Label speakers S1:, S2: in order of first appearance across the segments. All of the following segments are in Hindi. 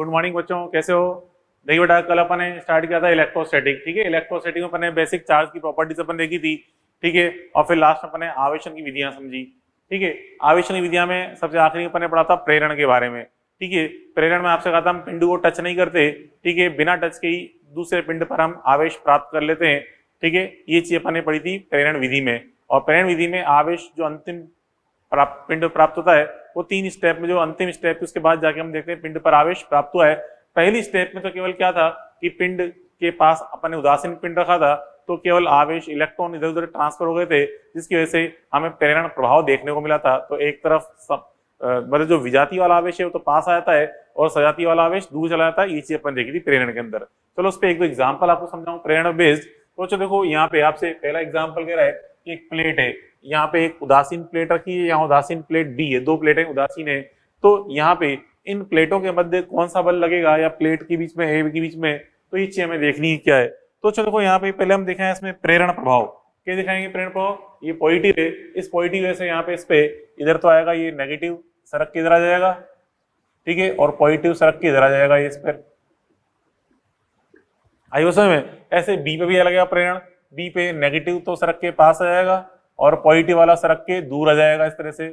S1: गुड मॉर्निंग बच्चों, कैसे हो? देखिए बेटा, कल अपन ने स्टार्ट किया था इलेक्ट्रोस्टैटिक। ठीक है, इलेक्ट्रोस्टैटिक में अपन ने बेसिक चार्ज की प्रॉपर्टीज अपन देखी थी। ठीक है, और फिर लास्ट में अपन ने आवेशन की विधियां समझी। ठीक है, आवेशन की विधियां में सबसे आखिरी में अपन ने पढ़ा था प्रेरण के बारे में। ठीक है, प्रेरण में आपसे कहा था हम पिंड को टच नहीं करते। ठीक है, बिना टच के ही दूसरे पिंड पर हम आवेश प्राप्त कर लेते हैं। ठीक है, ये चीज अपन ने पढ़ी थी प्रेरण विधि में। और प्रेरण विधि में आवेश जो अंतिम पिंड प्राप्त होता है वो 3 स्टेप में, जो अंतिम स्टेप है उसके बाद जाके हम देखते हैं पिंड पर आवेश प्राप्त हुआ है। पहली स्टेप में तो केवल क्या था कि पिंड के पास अपन ने उदासीन पिंड रखा था, तो केवल आवेश इलेक्ट्रॉन इधर उधर ट्रांसफर हो गए थे, जिसकी वजह से हमें प्रेरण प्रभाव देखने को मिला था। तो एक तरफ सब मतलब जो विजातीय वाला आवेश है वो तो पास आ जाता है और सजातीय वाला आवेश दूर चला जाता है। ये चीज अपन देखी थी प्रेरण के अंदर। चलो उस पर एक दो एग्जाम्पल आपको समझाऊं प्रेरण बेस्ड। तो चलो देखो, यहाँ पे आपसे पहला एग्जाम्पल कह रहा है कि एक प्लेट है, यहाँ पे एक उदासीन प्लेट रखी है, यहाँ उदासीन प्लेट बी है, दो प्लेटें उदासीन है। तो यहाँ पे इन प्लेटों के मध्य कौन सा बल लगेगा, या प्लेट के बीच में, ए के बीच में, तो ये चीज हमें देखनी है क्या है। तो चलो देखो, यहाँ पे पहले हम दिखाएं इसमें प्रेरण प्रभाव। क्या दिखाएंगे प्रेरण प्रभाव? ये पॉजिटिव है, इस पॉजिटिव वजह से यहाँ पे इस पे इधर तो आएगा, ये नेगेटिव सरक के इधर आ जाएगा। ठीक है, और पॉजिटिव सरक के इधर आ जाएगा ये इस पर। आई वो समझ में? ऐसे बी पे भी आ लगेगा प्रेरण, बी पे नेगेटिव तो सरक के पास आ जाएगा और पॉजिटिव वाला सरक के दूर आ जाएगा इस तरह से।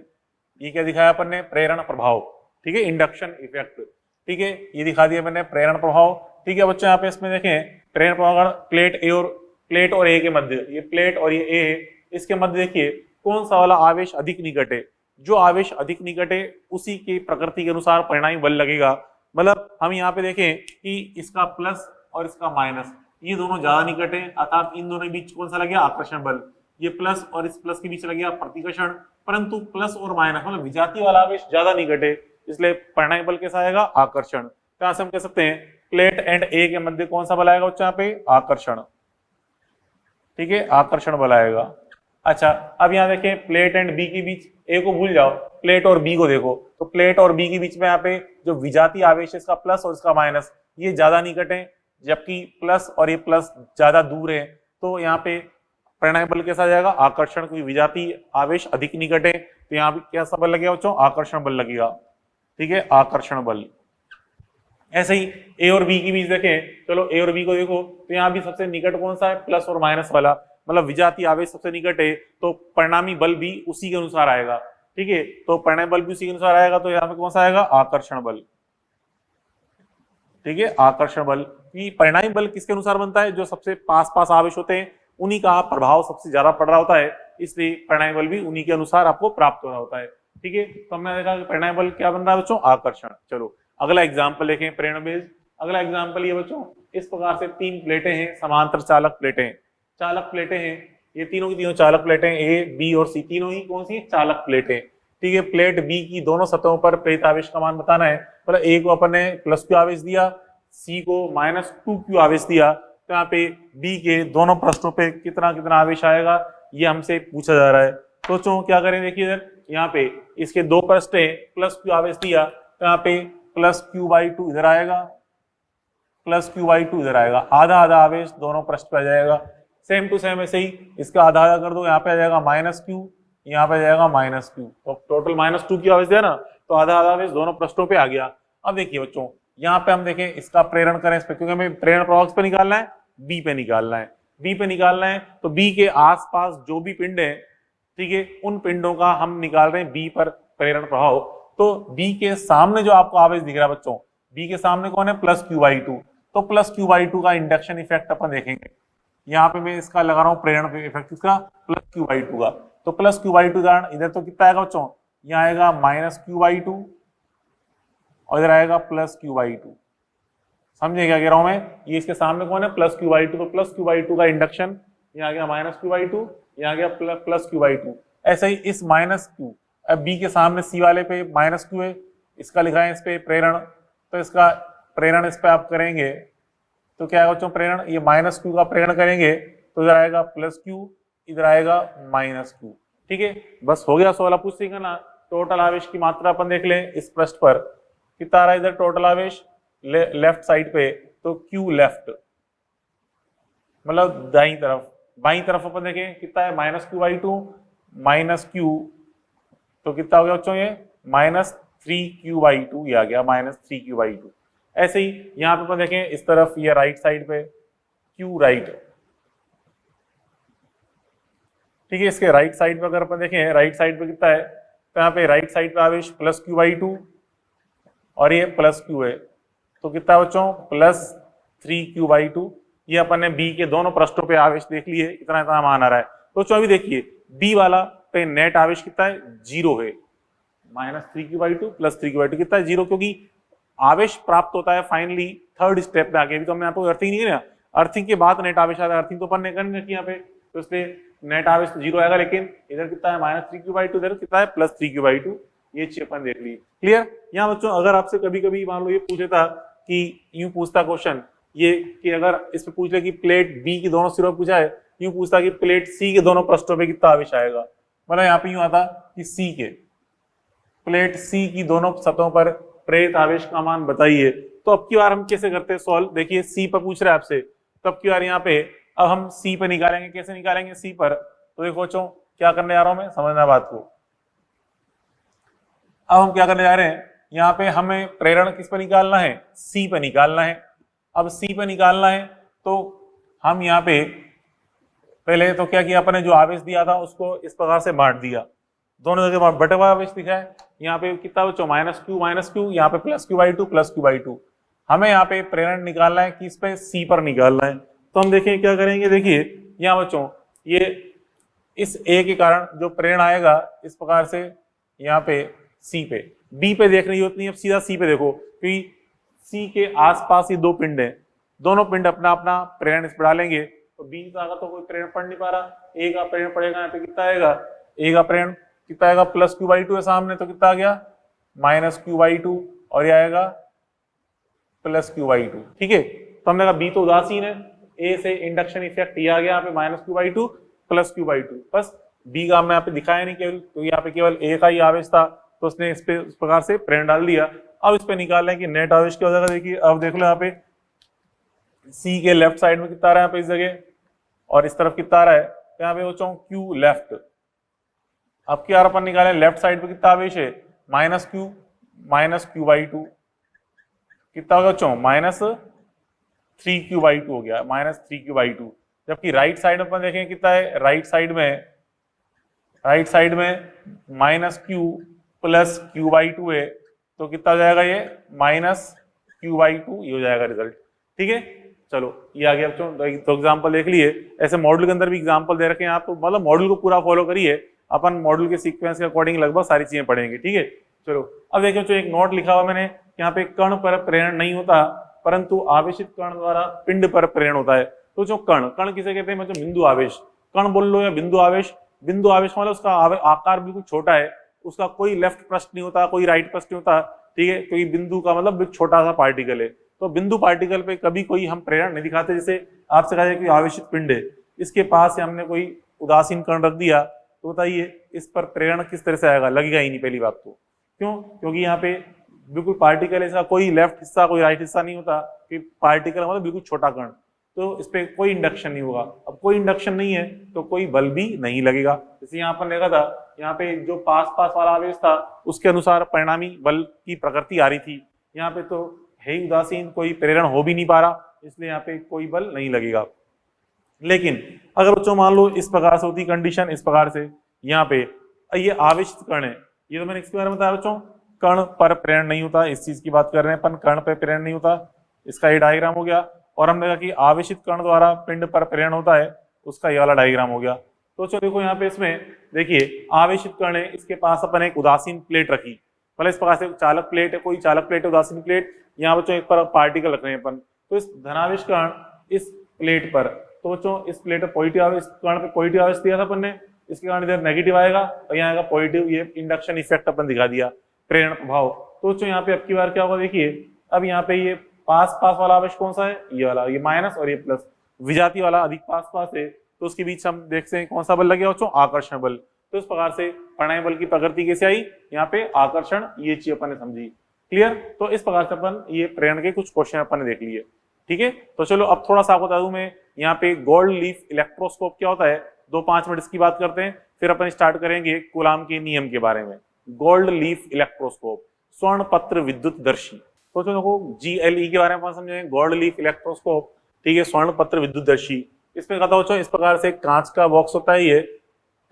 S1: ये क्या दिखाया अपन ने? प्रेरण प्रभाव। ठीक है, इंडक्शन इफेक्ट। ठीक है, ये दिखा दिया मैंने प्रेरण प्रभाव। ठीक है बच्चों, यहाँ पे इसमें देखें प्रेरण प्रभाव प्लेट और ए के मध्य, ये प्लेट और ये ए है, इसके मध्य देखिए कौन सा वाला आवेश अधिक निकट है। जो आवेश अधिक निकट है उसी की प्रकृति के अनुसार परिणामी बल लगेगा। मतलब हम यहाँ पे देखें कि इसका प्लस और इसका माइनस, ये दोनों ज्यादा निकट है, अर्थात इन दोनों के बीच कौन सा लग गया? आकर्षण बल। ये प्लस और इस प्लस के बीच लग गया प्रतिकर्षण। परंतु प्लस और माइनस मतलब विजातीय वाला आवेश ज्यादा निकट है, इसलिए परिणामी बल कैसा आएगा? आकर्षण। तो यहां से हम कह सकते हैं प्लेट एंड ए के मध्य कौन सा बल आएगा बच्चों? यहाँ पे आकर्षण। ठीक है, आकर्षण बल आएगा। अच्छा, अब यहाँ देखें प्लेट एंड बी के बीच, ए को भूल जाओ, प्लेट और बी को देखो। तो प्लेट और बी के बीच में यहाँ पे जो विजातीय आवेश है, इसका प्लस और इसका माइनस, ये ज्यादा निकट है, जबकि प्लस और ये प्लस ज्यादा दूर है। तो यहाँ पे परिणामी बल कैसा आ जाएगा? आकर्षण। कोई विजातीय आवेश अधिक निकट है, तो यहाँ पे कैसा बल लगेगा बच्चों? आकर्षण बल लगेगा। ठीक है, आकर्षण बल। ऐसे ही ए और बी के बीच देखें, चलो ए और बी को देखो, तो यहाँ भी सबसे निकट कौन सा है? प्लस और माइनस वाला, मतलब विजातीय आवेश सबसे निकट है, तो परिणामी बल भी उसी के अनुसार आएगा। ठीक है, तो परिणामी बल भी उसी के अनुसार आएगा, तो यहाँ पे कौन सा आएगा? आकर्षण बल। ठीक है, आकर्षण बल। परिणामी बल किसके अनुसार बनता है? जो सबसे पास पास आवेश होते हैं उन्हीं का प्रभाव सबसे ज्यादा पड़ रहा होता है, इसलिए परिणामी बल भी उन्हीं के अनुसार आपको प्राप्त हो रहा होता है। ठीक है, तो हमने देखा कि परिणामी बल क्या बन रहा है बच्चों? आकर्षण। चलो अगला एग्जाम्पल देखें प्रेरण बेस्ड। अगला एग्जाम्पल ये बच्चों, इस प्रकार से 3 प्लेटें हैं, समांतर चालक प्लेटें। चालक प्लेटें हैं, ये तीनों की तीनों चालक प्लेटें, ए बी और सी, तीनों ही कौन सी? चालक प्लेटें। ठीक है, प्लेट बी की दोनों सतहों पर प्रेरित आवेश का मान बताना है। मतलब ए को अपन ने प्लस क्यू आवेश दिया, सी को -2q आवेश दिया, तो यहाँ पे बी के दोनों पृष्ठों पे कितना कितना आवेश आएगा ये हमसे पूछा जा रहा है। सोचो क्या करें, देखिए इधर यहाँ पे इसके 2 पृष्ठ है, +q आवेश दिया, तो यहाँ पे +q/2 इधर आएगा, +q/2 इधर आएगा, आधा आधा आवेश दोनों पृष्ठ पे आ जाएगा। सेम टू सेम ऐसे ही इसका आधा आधा कर दो, यहाँ पे आ जाएगा -q, यहाँ पे आ जाएगा -q, तो टोटल -2q आवेश दिया ना, तो आधा आधा आवेश दोनों पृष्ठों पे आ गया। अब देखिए बच्चों, यहाँ पे हम देखें इसका प्रेरण करें इस पे, क्योंकि हमें प्रेरण प्रभाव पे निकालना है, बी पे निकालना है। बी पे निकालना है तो बी के आसपास जो भी पिंड है, ठीक है, उन पिंडों का हम निकाल रहे हैं बी पर प्रेरण प्रभाव। तो बी के सामने जो आपको आवेश दिख रहा है बच्चों, बी के सामने कौन है? +q/2। तो +q/2 का इंडक्शन इफेक्ट अपन देखेंगे। यहाँ पे मैं इसका लगा रहा हूँ प्रेरण इफेक्ट इसका +q/2 का। तो +q/2 कारण इधर तो कितना आएगा बच्चों? यहाँ आएगा -q/2 और इधर आएगा +q/2। समझे क्या कह रहा हूं मैं? ये इसके सामने कौन है? +q/2, तो +q/2 का इंडक्शन, यहाँ गया -q/2, यहाँ गया +q/2। ऐसे ही इस -q, अब बी के सामने सी वाले पे -q है, इसका लिखा है इस पे प्रेरण, तो इसका प्रेरण इस पे आप करेंगे तो क्या है बच्चों? प्रेरण, ये -q का प्रेरण करेंगे तो इधर आएगा +q, इधर आएगा -q। ठीक है, बस हो गया। 16 पूछ देगा ना। टोटल आवेश की मात्रा अपन देख लें, इस पृष्ठ पर कितना आ रहा है इधर टोटल आवेश लेफ्ट साइड पे, तो q लेफ्ट मतलब दाईं तरफ। बाईं तरफ अपन देखें कितना है? -q/2 -q, तो कितना हो गया बच्चों? ये -3q/2 ये आ गया, -3q/2। ऐसे ही यहाँ पे अपन देखें इस तरफ ये राइट साइड पे क्यू राइट, ठीक है। इसके राइट साइड पे अगर अपन देखें राइट साइड पे कितना है, तो यहाँ पे राइट साइड पे आवेश प्लस क्यू बाई टू और ये प्लस क्यू है, तो कितना है बच्चों प्लस 3q/2। ये अपन ने बी के दोनों पृष्ठों पे आवेश देख लिए, इतना इतना मान आ रहा है। तो बच्चों अभी देखिए बी वाला पे नेट आवेश कितना है, 0 है, -3q/2 प्लस 3q/2 कितना है 0, क्योंकि आवेश प्राप्त होता है फाइनली थर्ड स्टेप में आगे। अभी तो हमने आपको अर्थिंग नहीं किया, अर्थिंग के बाद नेट आवेश आता है, अर्थिंग तो अपन ने करनी रखी यहाँ पे, तो इसलिए नेट आवेश तो 0 आएगा, लेकिन इधर कितना है -3q/2, इधर कितना है +3q/2। ये चीज अपन देख ली, क्लियर। यहाँ बच्चों अगर आपसे कभी कभी मान लो ये पूछे था कि यूं पूछता क्वेश्चन ये कि अगर इस पे पूछ ले कि प्लेट बी के दोनों सिरों पूछा है, यूं पूछता कि प्लेट सी के दोनों पृष्ठों पे कितना आवेश आएगा, मतलब यहाँ पे यूं आता कि सी के प्लेट सी की दोनों सतहों पर प्रेरित आवेश का मान बताइए। तो अब की बार हम कैसे करते हैं सॉल्व, देखिए सी पर पूछ रहे हैं आपसे, तो अब की बार यहाँ पे अब हम सी पर निकालेंगे। कैसे निकालेंगे सी पर, तो देखो बच्चों क्या करने जा रहा हूं मैं, समझना बात को। अब हम क्या करने जा रहे हैं, यहाँ पे हमें प्रेरण किस पर निकालना है, सी पर निकालना है। अब सी पर निकालना है तो हम यहाँ पे पहले तो क्या किया अपने, जो आवेश दिया था उसको इस प्रकार से बांट दिया, दोनों जगह बटे हुआ आवेश दिखा है। यहाँ पे कितना बच्चों -q, यहाँ पे +q/2 हमें यहाँ पे प्रेरण निकालना है, किस पे, सी पर निकालना है। तो हम देखें क्या करेंगे, देखिए यहाँ बच्चों ये इस ए के कारण जो प्रेरण आएगा इस प्रकार से यहाँ पे सी पे, बी पे देखने की जरूरत नहीं, अब सीधा सी पे देखो, क्योंकि सी के आसपास ये दो पिंड हैं, दोनों पिंड अपना अपना प्रेरण इस पर डालेंगे, तो बी का तो कोई प्रेरण पढ़ नहीं पा रहा, ए का प्रेरण पड़ेगा, यहाँ पे कितना आएगा, ए का प्रेरण कितना आएगा +q/2 है सामने, तो कितना आ गया -q/2 और ये आएगा +q/2, ठीक है। तो हमने कहा बी तो उदासीन है, ए से इंडक्शन इफेक्ट ये आ गया यहाँ पे -q/2 +q/2, बस बी का हमने यहाँ पे दिखाया नहीं केवल, तो यहाँ पे केवल ए का ही आवेश था, तो उसने इस पे इस प्रकार से प्रेरण डाल दिया। अब इस पे निकाल रहे हैं कि नेट आवेश क्या हो जाएगा, देखिए अब देख लो यहाँ पे सी के लेफ्ट साइड में कितना आ रहा है यहाँ पे इस जगह, और इस तरफ कितना आ रहा है, तो यहाँ पे बच्चों क्यू लेफ्ट। अब क्या अपन निकालें लेफ्ट साइड पे कितना आवेश है, -q/2 कितना होगा बच्चों -3q/2 हो गया, -3q/2। जबकि राइट साइड में अपन देखें कितना है, राइट साइड में -q + q/2 है, तो कितना हो जाएगा ये -q/2 ये हो जाएगा रिजल्ट, ठीक है। चलो ये आ गया बच्चों, तो एग्जांपल देख लिए, ऐसे मॉड्यूल के अंदर भी एग्जांपल दे रखे हैं आप, तो मतलब मॉड्यूल को पूरा फॉलो करिए, अपन मॉड्यूल के सीक्वेंस के अकॉर्डिंग लगभग सारी चीजें पढ़ेंगे, ठीक है। चलो अब देखिए बच्चों एक नोट लिखा हुआ मैंने, यहाँ पे कण पर प्रेरण नहीं होता, परंतु आवेशित कण द्वारा पिंड पर प्रेरण होता है। तो जो कण किसे कहते हैं, मतलब बिंदु आवेश, कण बोल लो या बिंदु आवेश मतलब उसका आकार बिल्कुल छोटा है, उसका कोई लेफ्ट पृष्ठ नहीं होता, कोई राइट पृष्ठ नहीं होता, ठीक है, क्योंकि बिंदु का मतलब एक छोटा सा पार्टिकल है। तो बिंदु पार्टिकल पे कभी कोई हम प्रेरण नहीं दिखाते, जैसे आपसे कहा जाए कि आवेशित पिंड है, इसके पास से हमने कोई उदासीन कण रख दिया, तो बताइए इस पर प्रेरण किस तरह से आएगा, लगेगा ही नहीं पहली बात तो, क्यों, क्योंकि यहाँ पे बिल्कुल पार्टिकल ऐसा कोई लेफ्ट हिस्सा कोई राइट हिस्सा नहीं होता, कि पार्टिकल मतलब बिल्कुल छोटा कण, तो इस पे कोई इंडक्शन नहीं होगा। अब कोई इंडक्शन नहीं है तो कोई बल भी नहीं लगेगा। जैसे यहाँ पर देखा था, यहाँ पे जो पास वाला आवेश था उसके अनुसार परिणामी बल की प्रकृति आ रही थी, यहाँ पे तो है ही उदासीन, कोई प्रेरण हो भी नहीं पा रहा, इसलिए यहाँ पे कोई बल नहीं लगेगा। लेकिन अगर बच्चों मान लो इस प्रकार से होती कंडीशन, इस प्रकार से यहाँ पे ये आवेशित कण है, ये तो मैंने इसके बारे में बताया बच्चों, कण पर प्रेरण नहीं होता, इस चीज की बात कर रहे हैं अपन, कण पर प्रेरण नहीं होता, इसका ये डायग्राम हो गया। और हमने कहा कि आवेशित कण द्वारा पिंड पर प्रेरण होता है, उसका ये वाला डायग्राम हो गया। तो चलो देखो यहाँ पे इसमें देखिए आवेशित कण है, इसके पास अपन एक उदासीन प्लेट रखी, मतलब इस प्रकार से चालक प्लेट है, कोई चालक प्लेट है, उदासीन प्लेट, यहाँ बच्चों एक पर पार्टिकल रख रहे हैं अपन, तो इस धनावेश कण इस प्लेट पर, तो बच्चों इस प्लेट पर पॉजिटिव आवेश, कण पे पॉजिटिव आवेश दिया था अपन ने, इसके कारण इधर नेगेटिव आएगा और यहाँ आएगा पॉजिटिव, ये इंडक्शन इफेक्ट अपन दिखा दिया, प्रेरण प्रभाव। तो बच्चों यहाँ पे अब की बार क्या होगा, देखिए अब यहाँ पे ये पास वाला आवेश कौन सा है, ये वाला, ये माइनस और ये प्लस, विजातीय वाला अधिक पास है, तो उसके बीच हम देखते हैं कौन सा बल लगे बच्चों, आकर्षण बल। तो इस प्रकार से परिणामी बल की प्रकृति कैसे आई, यहाँ पे आकर्षण, ये चीज अपन ने समझी, क्लियर। तो इस प्रकार से अपन ये प्रेरण के कुछ क्वेश्चन अपन ने देख लिए, ठीक है। तो चलो अब थोड़ा सा आपको बता दूं मैं, यहाँ पे गोल्ड लीफ इलेक्ट्रोस्कोप क्या होता है, 2-5 मिनट इसकी बात करते हैं, फिर अपन स्टार्ट करेंगे कूलाम के नियम के बारे में। गोल्ड लीफ इलेक्ट्रोस्कोप, स्वर्ण पत्र विद्युत दर्शी। सोचो देखो GLE के बारे में अपन समझेंगे, गोल्ड लीफ इलेक्ट्रोस्कोप, ठीक है, स्वर्ण पत्र विद्युतदर्शी। इसमें कहता हो इस प्रकार से कांच का बॉक्स होता है, ये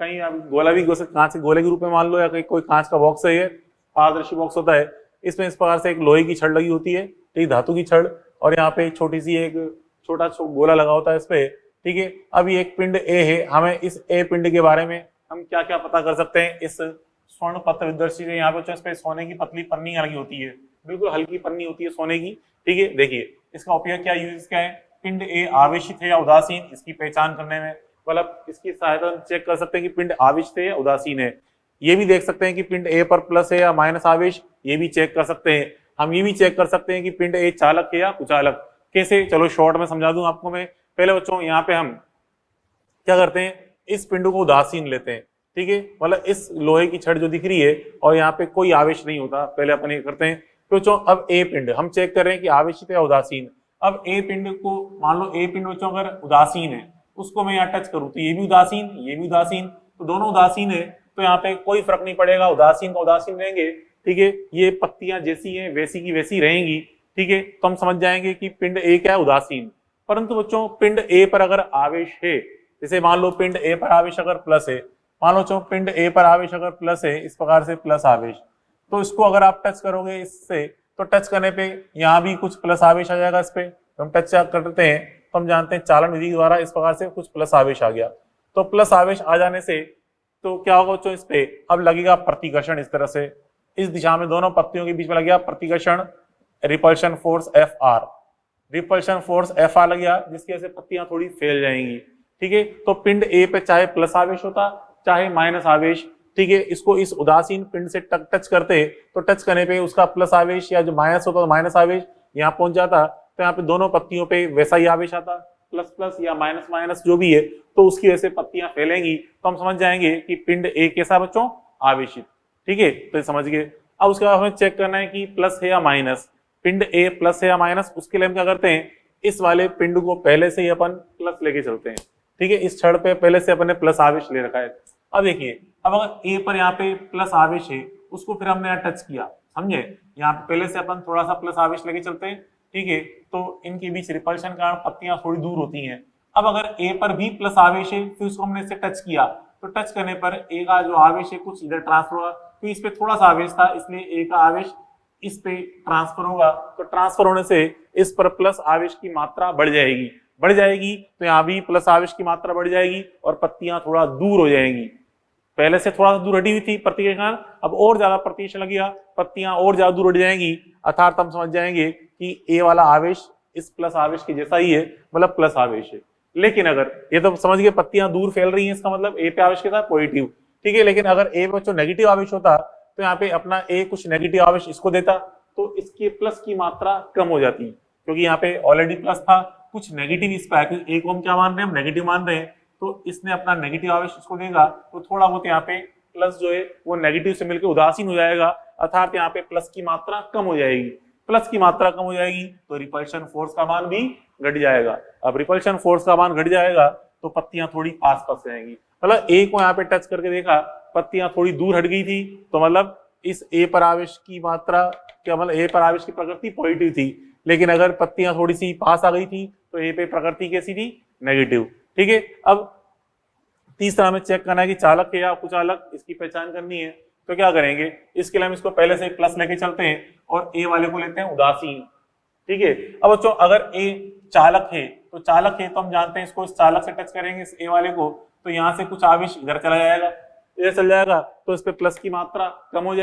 S1: कहीं आप गोला भी कांच के गोले के रूप में मान लो, या कहीं कोई कांच का बॉक्स है, ये पारदर्शी बॉक्स होता है। इसमें इस प्रकार से एक लोहे की छड़ लगी होती है, ठीक, धातु की छड़, और यहाँ पे छोटी सी एक छोटा गोला लगा होता है इस पे, ठीक है। अब ये एक पिंड ए है, हमें इस ए पिंड के बारे में हम क्या क्या पता कर सकते हैं इस स्वर्ण पत्र विद्युतदर्शी से। यहाँ पे इस पे सोने की पतली पन्नी लगी होती है, बिल्कुल हल्की पन्नी होती है सोने की, ठीक है। देखिए इसका उपयोग क्या, यूज क्या है, पिंड ए आवेशित है या उदासीन, इसकी पहचान करने में, मतलब इसकी सहायता से चेक कर सकते हैं कि पिंड आवेशित है या उदासीन है। ये भी देख सकते हैं कि पिंड ए पर प्लस है या माइनस आवेश, ये भी चेक कर सकते हैं। हम ये भी चेक कर सकते हैं कि पिंड ए चालक है या कुचालक। कैसे, चलो शॉर्ट में समझा दूं आपको मैं। पहले बच्चों यहाँ पे हम क्या करते हैं, इस पिंड को उदासीन लेते हैं, ठीक है, मतलब इस लोहे की छड़ जो दिख रही है और यहाँ पे कोई आवेश नहीं होता, पहले अपन ये करते हैं। तो बच्चों अब ए पिंड हम चेक कर रहे हैं कि आवेशित है या उदासीन। अब ए पिंड को मान लो, ए पिंड बच्चों अगर उदासीन है, उसको मैं यहाँ टच करूँ तो ये भी उदासीन, ये भी उदासीन, तो दोनों उदासीन है, तो यहाँ पे कोई फर्क नहीं पड़ेगा, उदासीन का उदासीन रहेंगे, ठीक है। ये पत्तियां जैसी हैं वैसी की वैसी रहेंगी, ठीक है। तो हम समझ जाएंगे कि पिंड ए क्या है, उदासीन। परंतु बच्चों पिंड ए पर अगर आवेश है, जैसे मान लो पिंड ए पर आवेश अगर प्लस है, मान लो बच्चों पिंड ए पर आवेश अगर प्लस है, इस प्रकार से प्लस आवेश, तो इसको अगर आप टच करोगे इससे, तो टच करने पे यहाँ भी कुछ प्लस आवेश आ जाएगा इस पे। तो हम टच करते हैं तो हम जानते हैं चालन विधि द्वारा इस प्रकार से कुछ प्लस आवेश आ गया। तो प्लस आवेश आ जाने से तो क्या होगा बच्चों, इस पे अब लगेगा प्रतिकर्षण, इस तरह से इस दिशा में दोनों पत्तियों के बीच में लगेगा प्रतिकर्षण, repulsion force Fr, repulsion force Fr लग गया, जिसकी वजह से पत्तियां थोड़ी फैल जाएंगी, ठीक है। तो पिंड ए पे चाहे प्लस आवेश होता चाहे माइनस आवेश, ठीक है, इसको इस उदासीन पिंड से टच करते तो टच करने पे उसका प्लस आवेश या जो माइनस होता तो माइनस आवेश यहाँ पहुंच जाता, तो यहाँ पे दोनों पत्तियों पे वैसा ही आवेश आता, प्लस प्लस या माइनस माइनस जो भी है, तो उसकी वजह से पत्तियां फैलेंगी। तो हम समझ जाएंगे कि पिंड ए कैसा बच्चों, आवेशित, ठीक है। तो समझ गए। अब उसके बाद हमें चेक करना है कि प्लस है या माइनस, पिंड ए प्लस है या माइनस। उसके लिए हम क्या करते हैं, इस वाले पिंड को पहले से ही अपन प्लस लेके चलते हैं, ठीक है। इस छड़ पे पहले से अपन ने प्लस आवेश ले रखा है। अब देखिए, अब अगर ए पर यहाँ पे प्लस आवेश है, उसको फिर हमने यहाँ टच किया, समझे, यहाँ पे पहले से अपन थोड़ा सा प्लस आवेश लेके चलते हैं, ठीक है। तो इनके बीच रिपल्शन के कारण पत्तियां थोड़ी दूर होती हैं। अब अगर ए पर भी प्लस आवेश है, फिर उसको हमने इससे टच किया, तो टच करने पर ए का जो आवेश है कुछ इधर ट्रांसफर होगा, तो इस पे थोड़ा सा आवेश था, इसलिए ए का आवेश इस पे ट्रांसफर होगा। तो ट्रांसफर होने से इस पर प्लस आवेश की मात्रा बढ़ जाएगी, तो यहाँ भी प्लस आवेश की मात्रा बढ़ जाएगी और पत्तियां थोड़ा दूर हो जाएंगी। पहले से थोड़ा सा दूर हटी हुई थी प्रतिकर्षण, अब और ज्यादा प्रतिकर्षण लगेगा, पत्तियां और ज्यादा दूर हट जाएंगी, अर्थात हम समझ जाएंगे कि ए वाला आवेश इस प्लस आवेश के जैसा ही है, मतलब प्लस आवेश है। लेकिन अगर ये तो समझ गए पत्तियां दूर फैल रही हैं, इसका मतलब ए पे आवेश के साथ पॉजिटिव, ठीक है। लेकिन अगर ए पे नेगेटिव आवेश होता तो यहाँ पे अपना ए कुछ नेगेटिव आवेश इसको देता, तो इसके प्लस की मात्रा कम हो जाती, क्योंकि यहाँ पे ऑलरेडी प्लस था, कुछ नेगेटिव इस पे, ए को हम क्या मान रहे हैं, हम नेगेटिव मान रहे हैं, तो इसने अपना नेगेटिव आवेश इसको देगा, तो थोड़ा बहुत यहाँ पे प्लस जो है वो नेगेटिव से मिलकर उदासीन हो जाएगा, अर्थात यहाँ पे प्लस की मात्रा कम हो जाएगी। प्लस की मात्रा कम हो जाएगी तो रिपल्शन फोर्स का मान भी घट जाएगा। अब रिपल्शन फोर्स का मान घट जाएगा तो पत्तियां थोड़ी पास पास रहेंगी। मतलब ए को यहाँ पे टच करके देखा, पत्तियां थोड़ी दूर हट गई थी, तो मतलब इस ए पर आवेश की मात्रा क्या, मतलब ए पर आवेश की प्रकृति पॉजिटिव थी, लेकिन अगर पत्तियां थोड़ी सी पास आ गई थी तो ए पे प्रकृति कैसी थी, नेगेटिव, ठीक है। अब तीसरा हमें चेक करना है कि चालक है या कुचालक, इसकी पहचान करनी है। तो क्या करेंगे, इसके लिए हम इसको पहले से प्लस लेके चलते हैं और ए वाले को लेते हैं उदासीन, ठीक है। अब बच्चों अगर ए चालक है, तो चालक है तो हम जानते हैं इसको इस चालक से टच करेंगे इस ए वाले को, तो यहाँ से कुछ आवेश इधर चला जाएगा, इधर चल जाएगा, तो इस पे प्लस की मात्रा कम हो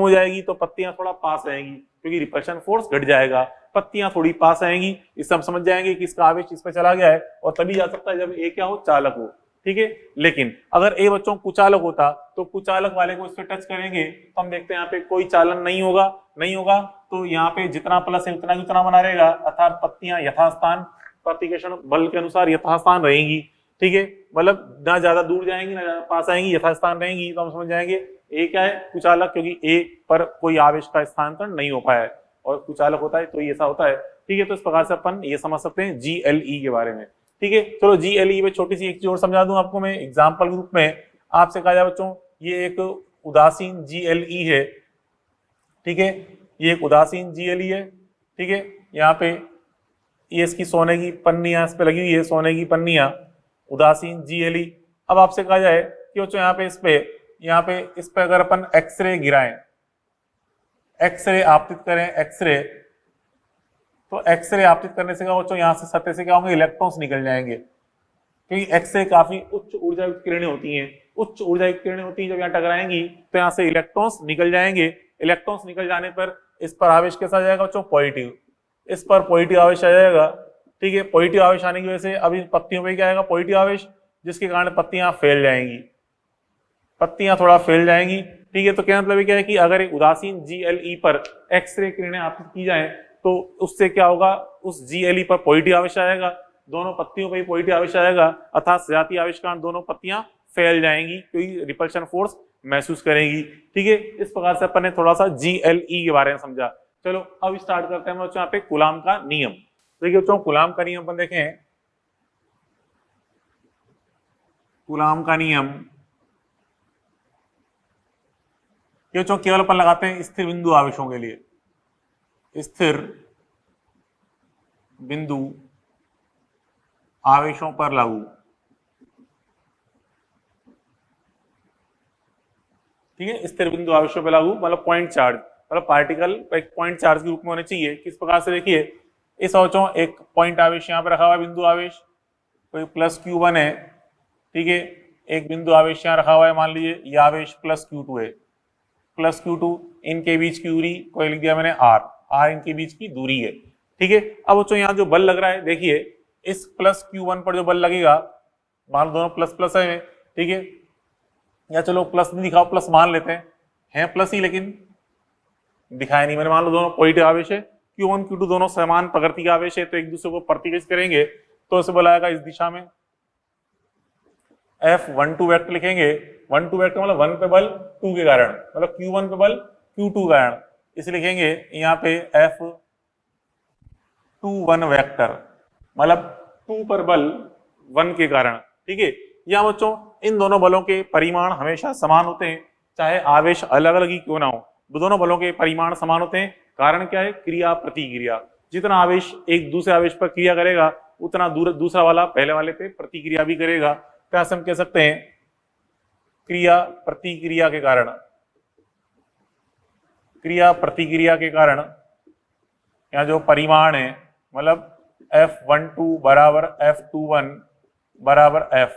S1: जाएगी तो पत्तियां थोड़ा पास रहेंगी, क्योंकि रिपल्शन फोर्स घट जाएगा, पत्तियां थोड़ी पास आएंगी। इससे हम समझ जाएंगे कि इसका आवेश इस पे चला गया है, और तभी जा सकता है जब ए क्या हो, चालक हो, ठीक है। लेकिन अगर ए बच्चों कुचालक होता, तो कुचालक वाले को इस पे टच करेंगे तो हम देखते हैं यहाँ पे कोई चालन नहीं होगा, तो यहाँ पे जितना प्लस है उतना ही उतना बना रहेगा, अर्थात पत्तियां यथास्थान प्रतिकर्षण बल के अनुसार यथास्थान रहेंगी, ठीक है। मतलब ना ज्यादा दूर जाएंगी ना ज्यादा पास आएंगी, यथास्थान रहेंगी। तो हम समझ जाएंगे ए क्या है, कुचालक, क्योंकि ए पर कोई आवेश का स्थानांतरण नहीं हो पाया है, और कुचालक होता है तो ये ऐसा होता है, ठीक है। तो इस प्रकार से अपन ये समझ सकते हैं GLE के बारे में, ठीक है। चलो GLE में छोटी सी एक चीज और समझा दूं आपको मैं एग्जाम्पल के रूप में। आपसे कहा जाए बच्चों, ये एक उदासीन GLE है, ठीक है। ये एक उदासीन जीएलई है, ठीक है। यहाँ पे ये इसकी सोने की पन्नियां इस पे लगी हुई है, सोने की पन्नियां, उदासीन जीएलई। अब आपसे कहा जाए कि बच्चों यहाँ पे इस पे अगर अपन एक्सरे गिराएं, एक्सरे आपतित करें, एक्सरे, तो एक्सरे आपतित करने से क्या बच्चों, यहाँ से सतह से क्या होंगे, इलेक्ट्रॉन्स निकल जाएंगे, क्योंकि एक्सरे काफी उच्च ऊर्जा युक्त किरणें होती हैं। उच्च ऊर्जा युक्त किरणें होती हैं, जब यहाँ टकराएंगी तो यहाँ से इलेक्ट्रॉन्स निकल जाएंगे। इलेक्ट्रॉन्स निकल जाने पर इस पर आवेश कैसा आ जाएगा बच्चों, पॉजिटिव। इस पर पॉजिटिव आवेश आ जाएगा, ठीक है। पॉजिटिव आवेश आने की वजह से अभी पत्तियों पर क्या आएगा, पॉजिटिव आवेश, जिसके कारण पत्तियां फैल जाएंगी, पत्तियां थोड़ा फैल जाएंगी, ठीक है। तो क्या मतलब क्या है कि अगर एक उदासीन जीएलई पर एक्सरे किरणें आपतित की जाए तो उससे क्या होगा, उस जीएलई पर पॉजिटिव आवेश आएगा, दोनों पत्तियों पर ही पॉजिटिव आवेश आएगा, अर्थात सजातीय आवेश कारण दोनों पत्तियां फैल जाएंगी, क्योंकि रिपल्शन फोर्स महसूस करेंगी, ठीक है। इस प्रकार से अपन ने थोड़ा सा जीएलई के बारे में समझा। चलो अब स्टार्ट करते हैं बच्चों यहाँ पे कूलाम का नियम। देखिए बच्चों, कूलाम का नियम अपन देखें, कूलाम का नियम ये बच्चों केवल अपन लगाते हैं स्थिर बिंदु आवेशों के लिए, स्थिर बिंदु आवेशों पर लागू, ठीक है। स्थिर बिंदु आवेशों पर लागू मतलब पॉइंट चार्ज, मतलब पार्टिकल एक पॉइंट चार्ज के रूप में होने चाहिए। किस प्रकार से, देखिए इस बच्चों एक पॉइंट आवेश यहाँ पे रखा हुआ है, बिंदु आवेश कोई प्लस Q1 है, ठीक है। एक बिंदु आवेश यहाँ रखा हुआ है, मान लीजिए ये आवेश प्लस Q2 है, प्लस Q2, इनके बीच की दूरी को लिख दिया मैंने R इनके बीच की दूरी है, ठीक है। अब बच्चों यहाँ जो बल लग रहा है, देखिए इस प्लस Q1 पर जो बल लगेगा, मान लो दोनों प्लस प्लस है, ठीक है, या चलो प्लस नहीं दिखाओ, प्लस मान लेते हैं प्लस ही, लेकिन दिखाया नहीं मैंने। मान लो दोनों पॉजिटिव आवेश है, Q1 Q2 दोनों समान प्रकृति का आवेश है, तो एक दूसरे को प्रतिकृत करेंगे तो इसे बल आएगा इस दिशा में, F12 वेक्टर लिखेंगे। 12 वेक्टर मतलब 1 पे बल 2 के कारण, मतलब Q1 पे बल Q2 के कारण, इसे लिखेंगे यहाँ पे F21 वेक्टर, मतलब 2 पर बल 1 के कारण, ठीक है। यहाँ बच्चों इन दोनों बलों के परिमाण हमेशा समान होते हैं, चाहे आवेश अलग अलग ही क्यों ना हो, दोनों बलों के परिमाण समान होते हैं। कारण क्या है, क्रिया प्रतिक्रिया। जितना आवेश एक दूसरे आवेश पर क्रिया करेगा उतना दूसरा वाला पहले वाले पे प्रतिक्रिया भी करेगा। क्या हम कह सकते हैं, क्रिया प्रतिक्रिया के कारण, क्रिया प्रतिक्रिया के कारण यहाँ जो परिमाण है, मतलब F12 बराबर F21 बराबर F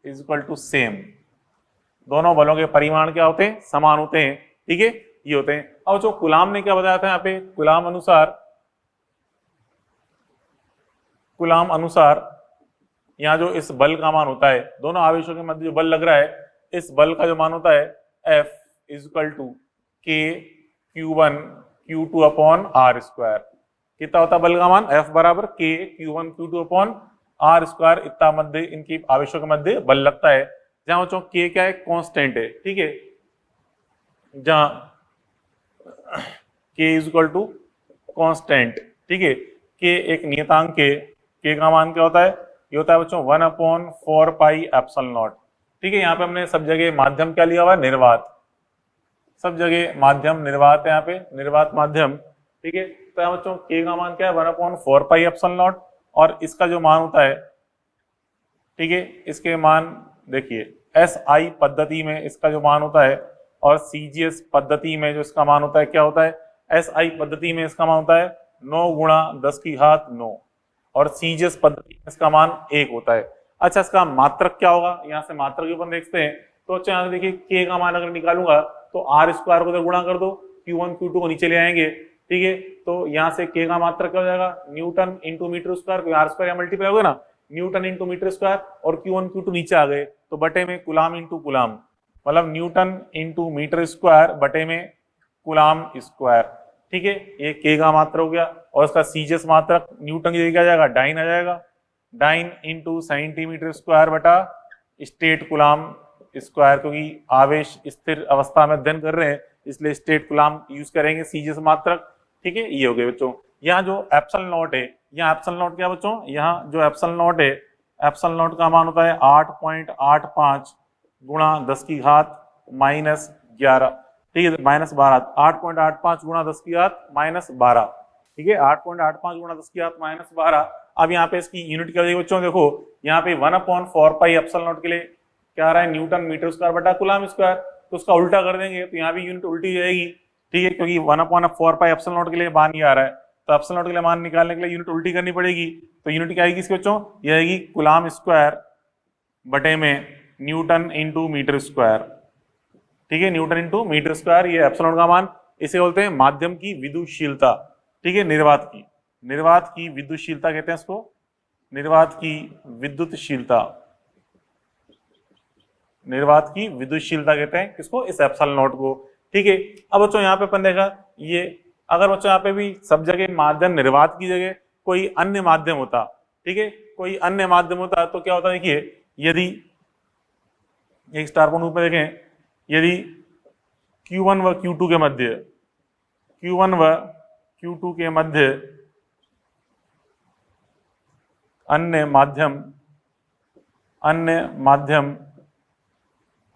S1: is equal to same, दोनों बलों के परिमाण क्या होते हैं, समान होते हैं, ठीक है, ये होते हैं। अब जो कूलाम ने क्या बताया था यहाँ पे, कूलाम अनुसार यहाँ जो इस बल का मान होता है, दोनों आवेशों के मध्य जो बल लग रहा है, इस बल का जो मान होता है F is equal to K Q1 Q2 upon R square. कितना होता है बल का मान, F बराबर K Q1 Q2 upon R square, इतना मध्य इनकी आवेशों के मध्य बल लगता है। जहां बच्चों K क्या है, कांस्टेंट है, ठीक है, जहां K is equal to constant, ठीक है। K एक नियतांक है, K का मान क्या होता है, ये होता है बच्चों 1/4 पाई एप्सिलॉन नॉट, ठीक है। यहाँ पे हमने सब जगह माध्यम क्या लिया हुआ है, निर्वात, सब जगह माध्यम निर्वात है, यहाँ पे निर्वात माध्यम, ठीक है। तो यहाँ बच्चों K का मान क्या है, 1/4 पाई एप्सिलॉन नॉट, और इसका जो मान होता है, ठीक है, इसके मान देखिए SI पद्धति में इसका जो मान होता है, और CGS पद्धति में जो इसका मान होता है, क्या होता है, SI पद्धति में इसका मान होता है 9 गुणा 10 की घात 9, और CGS पद्धति में इसका मान 1 होता है। अच्छा, इसका मात्रक क्या होगा, यहाँ से मात्रक के ऊपर देखते हैं। तो अच्छा यहाँ से देखिए K का मान अगर निकालूंगा तो R स्क्वायर को तो गुणा कर दो, Q1 Q2 को नीचे ले आएंगे, ठीक है। तो यहाँ से K का मात्रक क्या हो जाएगा, newton into metre square, R square या मल्टीप्लाई हो गया ना, न्यूटन इंटू मीटर स्क्वायर, और Q1 Q2 नीचे आ गए तो बटे में कुलाम इंटू कुलाम, मतलब न्यूटन इंटू मीटर स्क्वायर बटे में कुलाम स्क्वायर, ठीक है। ये K का मात्रक हो गया, और इसका CGS मात्रक न्यूटन की जगह आ जाएगा, डाइन आ जाएगा, डाइन इंटू सेंटीमीटर स्क्वायर बटा स्टेट कुलाम स्क्वायर, क्योंकि आवेश स्थिर अवस्था में अध्ययन कर रहे हैं इसलिए स्टेट कुलाम यूज करेंगे, CGS मात्रक, ठीक है। ये हो गए बच्चों। यहाँ जो एप्सिलॉन नॉट है, यहाँ एप्सिलॉन नॉट क्या बच्चों, यहाँ जो एप्सिलॉन नॉट है, एप्सिलॉन नॉट का मान होता है 8.85 गुणा 10 की घात -11, ठीक है, -12, 8.85 गुणा 10 की घात -12, ठीक है, 8.85 गुणा 10 की घात -12। अब यहाँ पे इसकी यूनिट क्या हो जाएगी बच्चों, देखो यहाँ पे 1/4 पाई एप्सिलॉन नॉट के लिए क्या आ रहा है, न्यूटन मीटर स्क्वायर बटा कूलम स्क्वायर, तो उसका उल्टा कर देंगे तो यहाँ भी यूनिट उल्टी जाएगी, ठीक है, क्योंकि 1/4 पाई एप्सिलॉन नॉट के लिए मान ये आ रहा है, तो एप्सिलॉन नॉट के लिए मान निकालने के लिए यूनिट उल्टी करनी पड़ेगी। तो यूनिट क्या आएगी इसके बच्चों, ये आएगी कूलम स्क्वायर बटे में न्यूटन इंटू मीटर स्क्वायर, ठीक है, न्यूटन इंटू मीटर स्क्वायर, ये एप्सिलॉन का मान। इसे बोलते हैं माध्यम की विद्युतशीलता, ठीक है, निर्वात की विद्युतशीलता कहते हैं इसको, निर्वात की विद्युतशीलता, निर्वात की विद्युतशीलता कहते हैं किसको, इस एप्सिलॉन नॉट को, ठीक है। अब बच्चों यहाँ पे अपन देखा ये, अगर बच्चों यहाँ पे भी सब जगह माध्यम निर्वात की जगह कोई अन्य माध्यम होता, ठीक है, कोई अन्य माध्यम होता तो क्या होता, देखिए यदि एक स्टार पॉइंट रूप में देखें, यदि Q1 व Q2 के मध्य, Q1 व Q2 के मध्य अन्य माध्यम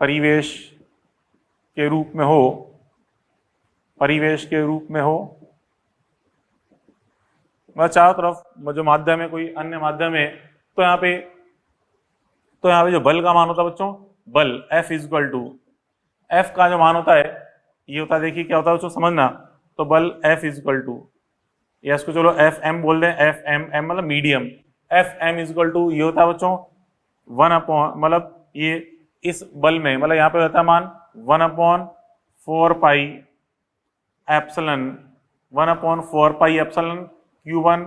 S1: परिवेश के रूप में हो, मतलब चारों तरफ जो माध्यम है कोई अन्य माध्यम है, तो यहाँ पे जो बल का मान होता है बच्चों, बल F इक्वल टू, F का जो मान होता है ये होता है, देखिए क्या होता है बच्चों समझना, तो बल F इक्वल टू, या इसको चलो FM बोल दें, FM मतलब मीडियम, FM इक्वल टू ये होता है बच्चों 1/, मतलब ये इस बल में, मतलब यहाँ पे होता है मान 1/4 pi epsilon Q1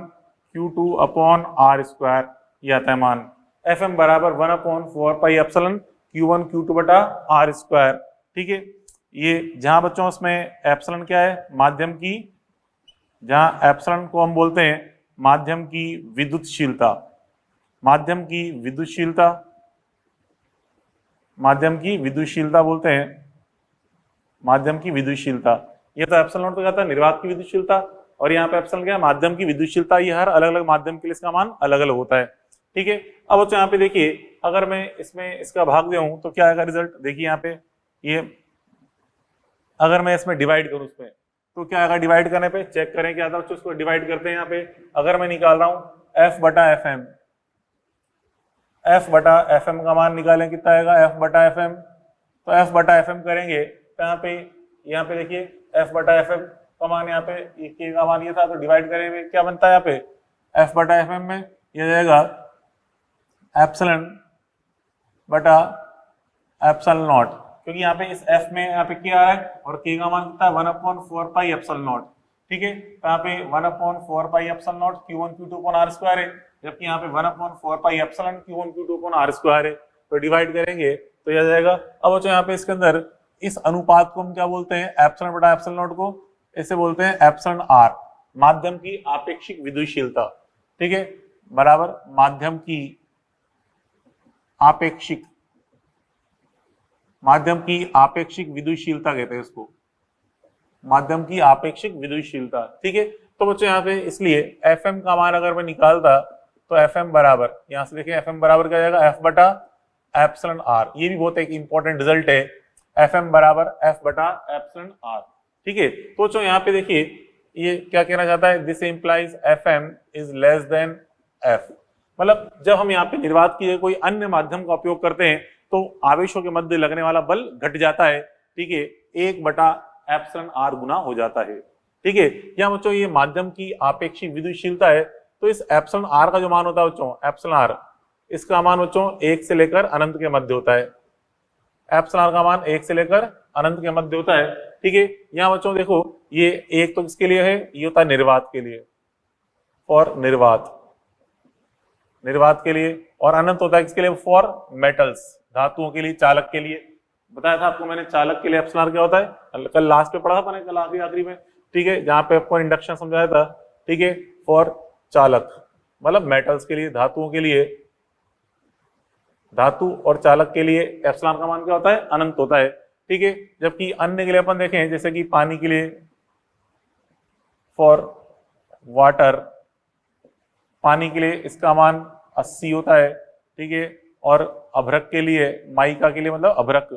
S1: Q2 upon R square, ये आता है मान। FM बराबर 1/4 पाई एप्सिलॉन Q1 Q2 बटा R स्क्वायर, ठीक है। ये जहां बच्चों इसमें एप्सिलॉन क्या है, माध्यम की, जहां एप्सिलॉन को हम बोलते हैं माध्यम की विद्युतशीलता, माध्यम की विद्युतशीलता बोलते हैं, माध्यम की विद्युतशीलता। ये तो एप्सिलॉन नॉट तो कहता है निर्वात की विद्युतशीलता, और यहाँ पे एप्सिलॉन क्या है, माध्यम की विद्युतशीलता। ये हर अलग अलग माध्यम के लिए इसका मान अलग अलग होता है, ठीक है। अब बच्चों यहाँ पे देखिए, अगर मैं इसमें इसका भाग दूं तो क्या आएगा रिजल्ट, देखिए यहाँ पे ये, अगर मैं इसमें डिवाइड करूं उसमें तो क्या आएगा, डिवाइड करने पे चेक करें क्या आता है, उसको डिवाइड करते हैं। यहाँ पे अगर मैं निकाल रहा हूं F बटा FM का मान निकालें, कितना आएगा F बटा FM, तो F बटा FM करेंगे तो यहाँ पे देखिए F बटा FM का मान, यहाँ पे K का मान ये था, तो डिवाइड करेंगे क्या बनता है, यहाँ पे F बटा FM में ये जाएगा एप्सिलॉन बटा एप्सिलॉन नॉट, क्योंकि यहाँ पे इस F में यहाँ पे K आ रहा है और K का मान कितना है 1/4 पाई एप्सिलॉन नॉट, ठीक है। तो यहाँ पे 1/4 पाई epsilon not Q1 Q2 upon R square है, जबकि यहाँ पे 1/4 pi epsilon Q1 Q2 upon R square है, तो डिवाइड करेंगे तो यह जाएगा। अब बच्चों यहाँ पे इसके अंदर इस अनुपात को हम क्या बोलते हैं, एप्सिलॉन बटा एप्सिलॉन नॉट को इसे बोलते हैं एप्सिलॉन R, माध्यम की आपेक्षिक विद्युतशीलता, ठीक है, बराबर माध्यम की आपेक्षिक विद्युतशीलता कहते हैं इसको, माध्यम की आपेक्षिक विद्युतशीलता, ठीक है। तो बच्चों यहाँ पे इसलिए FM का मान अगर मैं निकालता तो FM बराबर, यहाँ से देखिए FM बराबर क्या जाएगा, F बटा एप्सिलॉन R, ये भी बहुत एक इंपॉर्टेंट रिजल्ट है, FM बराबर F बटा एप्सिलॉन R, ठीक है। तो बच्चों यहाँ पे देखिए ये क्या कहना चाहता है, this implies FM is less than F, मतलब जब हम यहाँ पे निर्वात की कोई अन्य माध्यम का उपयोग करते हैं तो आवेशों के मध्य लगने वाला बल घट जाता है, ठीक है, 1 बटा एप्सिलॉन R गुना हो जाता है, ठीक है। यहाँ बच्चों ये माध्यम की आपेक्षिक विद्युतशीलता है, तो इस एप्सिलॉन R का जो मान होता है बच्चों, एप्सिलॉन R, इसका मान बच्चों 1 से लेकर अनंत के मध्य होता है, एप्सिलॉन R का मान 1 से लेकर अनंत के मध्य होता है, ठीक है। यहाँ बच्चों देखो ये एक तो किसके लिए है, ये होता है निर्वात के लिए, और निर्वात के लिए, और अनंत होता है किसके लिए, फॉर मेटल्स, धातुओं के लिए, चालक के लिए। बताया था आपको मैंने चालक के लिए एप्सिलॉन R क्या होता है, कल लास्ट पे पढ़ा था मैंने, कल आखिरी में, ठीक है, जहां पे आपको इंडक्शन समझाया था, ठीक है। फॉर चालक मतलब मेटल्स के लिए, धातुओं के लिए, धातु और चालक के लिए एप्सिलॉन का मान क्या होता है, अनंत होता है, ठीक है। जबकि अन्य के लिए अपन देखें, जैसे कि पानी के लिए, फॉर वाटर, पानी के लिए इसका मान 80 होता है, ठीक है। और अभ्रक के लिए, माइका के लिए मतलब अभ्रक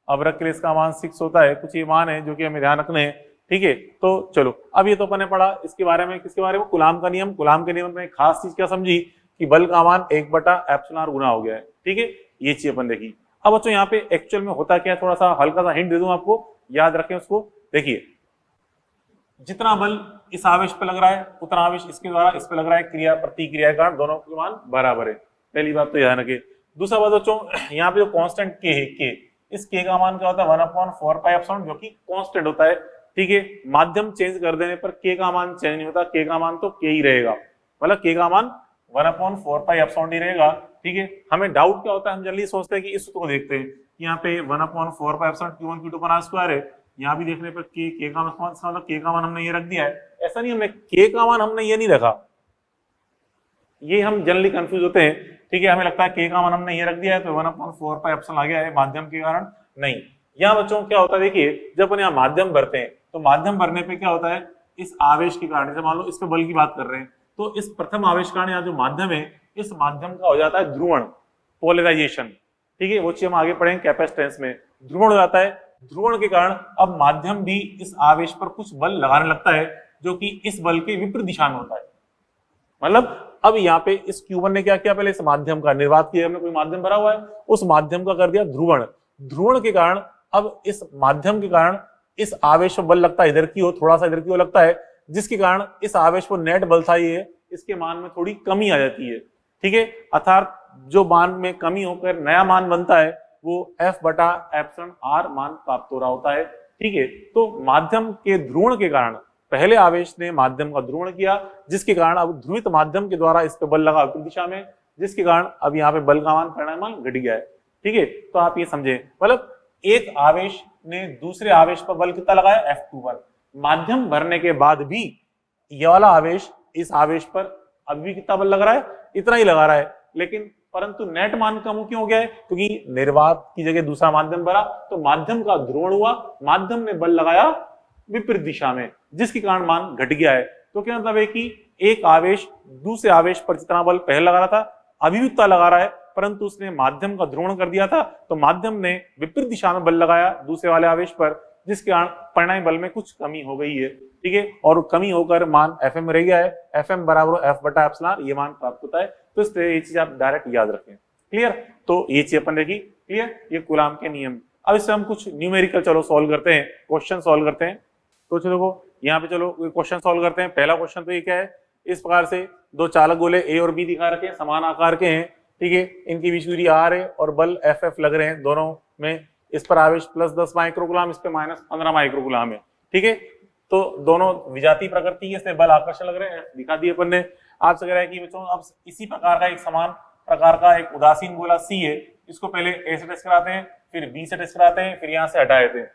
S1: अवरक के लिए इसका मान 6 होता है। कुछ ये मान है जो कि हमें ध्यान रखने हैं, ठीक है। तो चलो अब ये तो अपन ने पढ़ा इसके बारे में, किसके बारे में, कूलाम का नियम। कूलाम के नियम में एक खास चीज क्या समझी कि बल का मान 1/ε गुना हो गया है, ठीक है। ये चीज अपन देखी। अब बच्चों यहाँ पे एक्चुअल में होता क्या है, थोड़ा सा हल्का सा हिंट दे दूं आपको, याद रखें उसको। देखिए जितना बल इस आवेश पे लग रहा है उतना आवेश इसके द्वारा इस पे लग रहा है, क्रिया प्रतिक्रिया के कारण दोनों के मान बराबर है। पहली बात तो ध्यान रखिए। दूसरा बात बच्चों, यहाँ पे जो कांस्टेंट के है, के, इस के का मान क्या होता है 1/4πε, जो कि कांस्टेंट होता है, ठीक है। माध्यम चेंज कर देने पर के का मान चेंज नहीं होता, के का मान तो के ही रहेगा, मतलब के का मान 1/4πε ही रहेगा, ठीक है। हमें डाउट क्या होता है, हम जल्दी सोचते हैं कि इस सूत्र को देखते हैं, यहाँ पे 1/4πε Q1 Q2 बना स्क्वायर है, यहाँ भी देखने पर के का मान, मतलब के का मान हमने ये रख दिया है। ऐसा नहीं, हमने के का मान हमने ये नहीं रखा, ये हम जनरली कंफ्यूज होते हैं, ठीक है। हमें लगता है के का मान हमने ये रख दिया है तो 1/4πε आ गया है माध्यम के कारण, नहीं। यहाँ बच्चों क्या होता है, देखिए जब अपन यहाँ माध्यम भरते हैं तो माध्यम भरने पे क्या होता है, इस आवेश के कारण, जैसे मान लो इस पे बल की बात कर रहे हैं, तो इस प्रथम आवेश कारण यहाँ जो माध्यम है, इस माध्यम का हो जाता है ध्रुवण, पोलराइजेशन, ठीक है। वो चीज हम आगे पढ़ेंगे कैपेसिटेंस में। ध्रुवण हो जाता है, ध्रुवण के कारण अब माध्यम भी इस आवेश पर कुछ बल लगाने लगता है जो कि इस बल के विपरीत दिशा में होता है। मतलब अब यहाँ पे इस Q1 ने क्या किया, पहले इस माध्यम का निर्वात किया, हमने कोई माध्यम भरा हुआ है, उस माध्यम का कर दिया ध्रुवण। ध्रुवण के कारण अब इस माध्यम के कारण इस आवेश पर बल लगता है, इधर की ओर थोड़ा सा इधर की ओर लगता है, जिसके कारण इस आवेश पर नेट बल था ये, इसके मान में थोड़ी कमी आ जाती है, ठीक है। अर्थात जो मान में कमी होकर नया मान बनता है वो F/ε मान प्राप्त हो रहा होता है, ठीक है। तो माध्यम के ध्रुवण के कारण पहले आवेश ने माध्यम का ध्रुवण किया, जिसके कारण अब ध्रुवित माध्यम के द्वारा इस पे बल लगा विपरीत दिशा में, जिसके कारण अब यहाँ पे बल का मान, परिणाम घट गया है, ठीक है। तो आप ये समझे, मतलब एक आवेश ने दूसरे आवेश पर बल कितना लगाया, F21। माध्यम भरने के बाद भी ये वाला आवेश इस आवेश पर अभी भी कितना बल लग रहा है, इतना ही लगा रहा है, लेकिन परंतु नेट मान कम क्यों हो गया है, क्योंकि निर्वात की जगह दूसरा माध्यम भरा तो माध्यम का ध्रुवण हुआ, माध्यम ने बल लगाया विपरीत दिशा में, जिसके कारण मान घट गया है। तो क्या मतलब है कि एक आवेश दूसरे आवेश पर जितना बल पहले लगा रहा था अभी भी उतना लगा रहा है, परंतु उसने माध्यम का ध्रुवण कर दिया था तो माध्यम ने विपरीत दिशा में बल लगाया दूसरे वाले आवेश पर, जिसके कारण परिणामी बल में कुछ कमी हो गई है, ठीक है। और कमी होकर मान Fm रह गया है, Fm बराबर F/ε ये मान प्राप्त होता है। तो इस तरह ये चीज आप डायरेक्ट याद रखें, क्लियर। तो ये चीज अपन देखी, क्लियर, ये कूलाम के नियम। अब इससे हम कुछ न्यूमेरिकल चलो सॉल्व करते हैं, क्वेश्चन सॉल्व करते हैं। तो चलो यहाँ पे चलो क्वेश्चन सॉल्व करते हैं। पहला क्वेश्चन तो ये क्या है, इस प्रकार से दो चालक गोले ए और बी दिखा रखे हैं, समान आकार के हैं, ठीक है। इनकी बीच दूरी r है और बल F लग रहे हैं दोनों में। इस पर आवेश +10 माइक्रोकूलम, इस पे -15 माइक्रोकूलम है, ठीक है। तो दोनों विजातीय प्रकृति है, इससे बल आकर्षण लग रहे हैं, दिखा दिए अपन ने। आपसे कह रहा है कि बच्चों अब इसी प्रकार का एक समान प्रकार का एक उदासीन गोला C है, इसको पहले A से टेस्ट कराते हैं, फिर B से टेस्ट कराते हैं, फिर यहाँ से हटा देते हैं,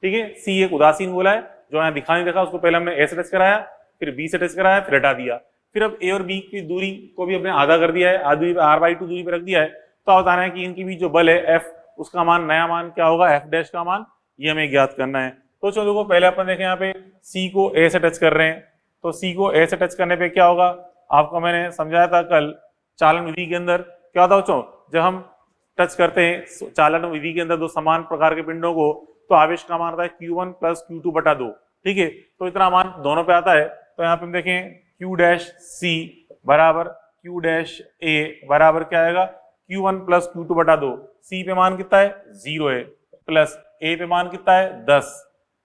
S1: ठीक है। C एक उदासीन गोला है जो यहाँ दिखा नहीं देखा, उसको पहले हमने A से टेस्ट कराया, फिर B से टेस्ट कराया, फिर हटा दिया। फिर अब A और B की दूरी को भी हमने आधा कर दिया है, आधी r/2 दूरी पे रख दिया है। तो आप बताना है कि इनकी भी जो बल है F, उसका मान, नया मान क्या होगा, F' का मान, ये हमें ज्ञात करना है। तो चलो देखो पहले अपन देखें यहाँ पे C को A से टच कर रहे हैं, तो C को A से टच करने पे क्या होगा, आपको मैंने समझाया था कल चालन विधि के अंदर क्या होता है बच्चों, जब हम टच करते हैं चालन विधि के अंदर दो समान प्रकार के पिंडों को, तो आवेश का मान आता है Q1 + Q2/2, ठीक है। तो इतना मान दोनों पे आता है। तो यहाँ पे हम देखें Q' C बराबर Q' A बराबर क्या आएगा, Q1 + Q2/2। C पे मान कितना है, 0 है, प्लस A पे मान कितना है, 10,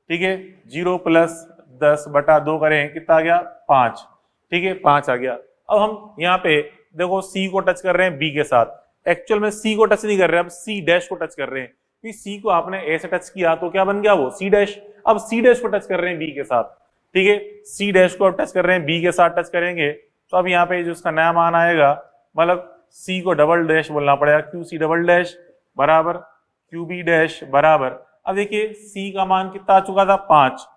S1: ठीक है। 0 + 10/2 करें, कितना आ गया, 5, ठीक है, 5 आ गया। अब हम यहाँ पे देखो C को टच कर रहे हैं B के साथ, एक्चुअल में C को टच नहीं कर रहे हैं, अब C' को टच कर रहे हैं, कि C को आपने A से टच किया तो क्या बन गया वो C', अब C' को टच कर रहे हैं B के साथ, ठीक है। C' को टच कर रहे हैं B के साथ टच करेंगे, तो अब यहाँ पे जो उसका नया मान आएगा, मतलब C को डबल बोलना पड़ेगा, QC' बराबर QB' बराबर, अब देखिए C का मान कितना आ चुका था, 5,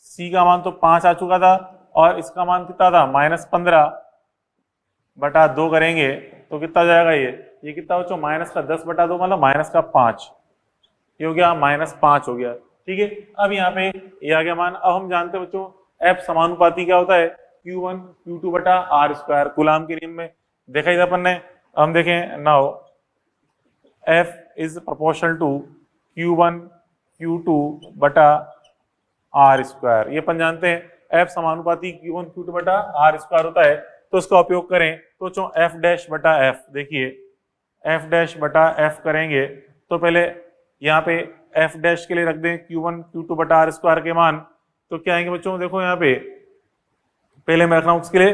S1: C का मान तो 5 आ चुका था, और इसका मान कितना था, -15/2 करेंगे तो कितना जाएगा, ये कितना बच्चों, -10/2 मतलब -5, ये हो गया, -5 हो गया, ठीक है। अब यहाँ पे ये आ गया मान। अब हम जानते हैं बच्चों F समानुपाती क्या होता है, Q1 Q2/r², कूलाम के नियम में देखा ही था अपन ने। हम देखें now F is proportional to Q1 Q2 बटा आर स्क्वायर। ये अपन जानते हैं F समानुपाती Q1 Q2 बटा आर स्क्वायर होता है, तो इसका उपयोग करें तो चो F डैश बटा F, देखिए F डैश बटा F करेंगे तो पहले यहाँ पे F डैश के लिए रख दें Q1 Q2 बटा आर स्क्वायर के मान, तो क्या आएंगे बच्चों, देखो यहाँ पे पहले मैं रख रहा हूँ उसके लिए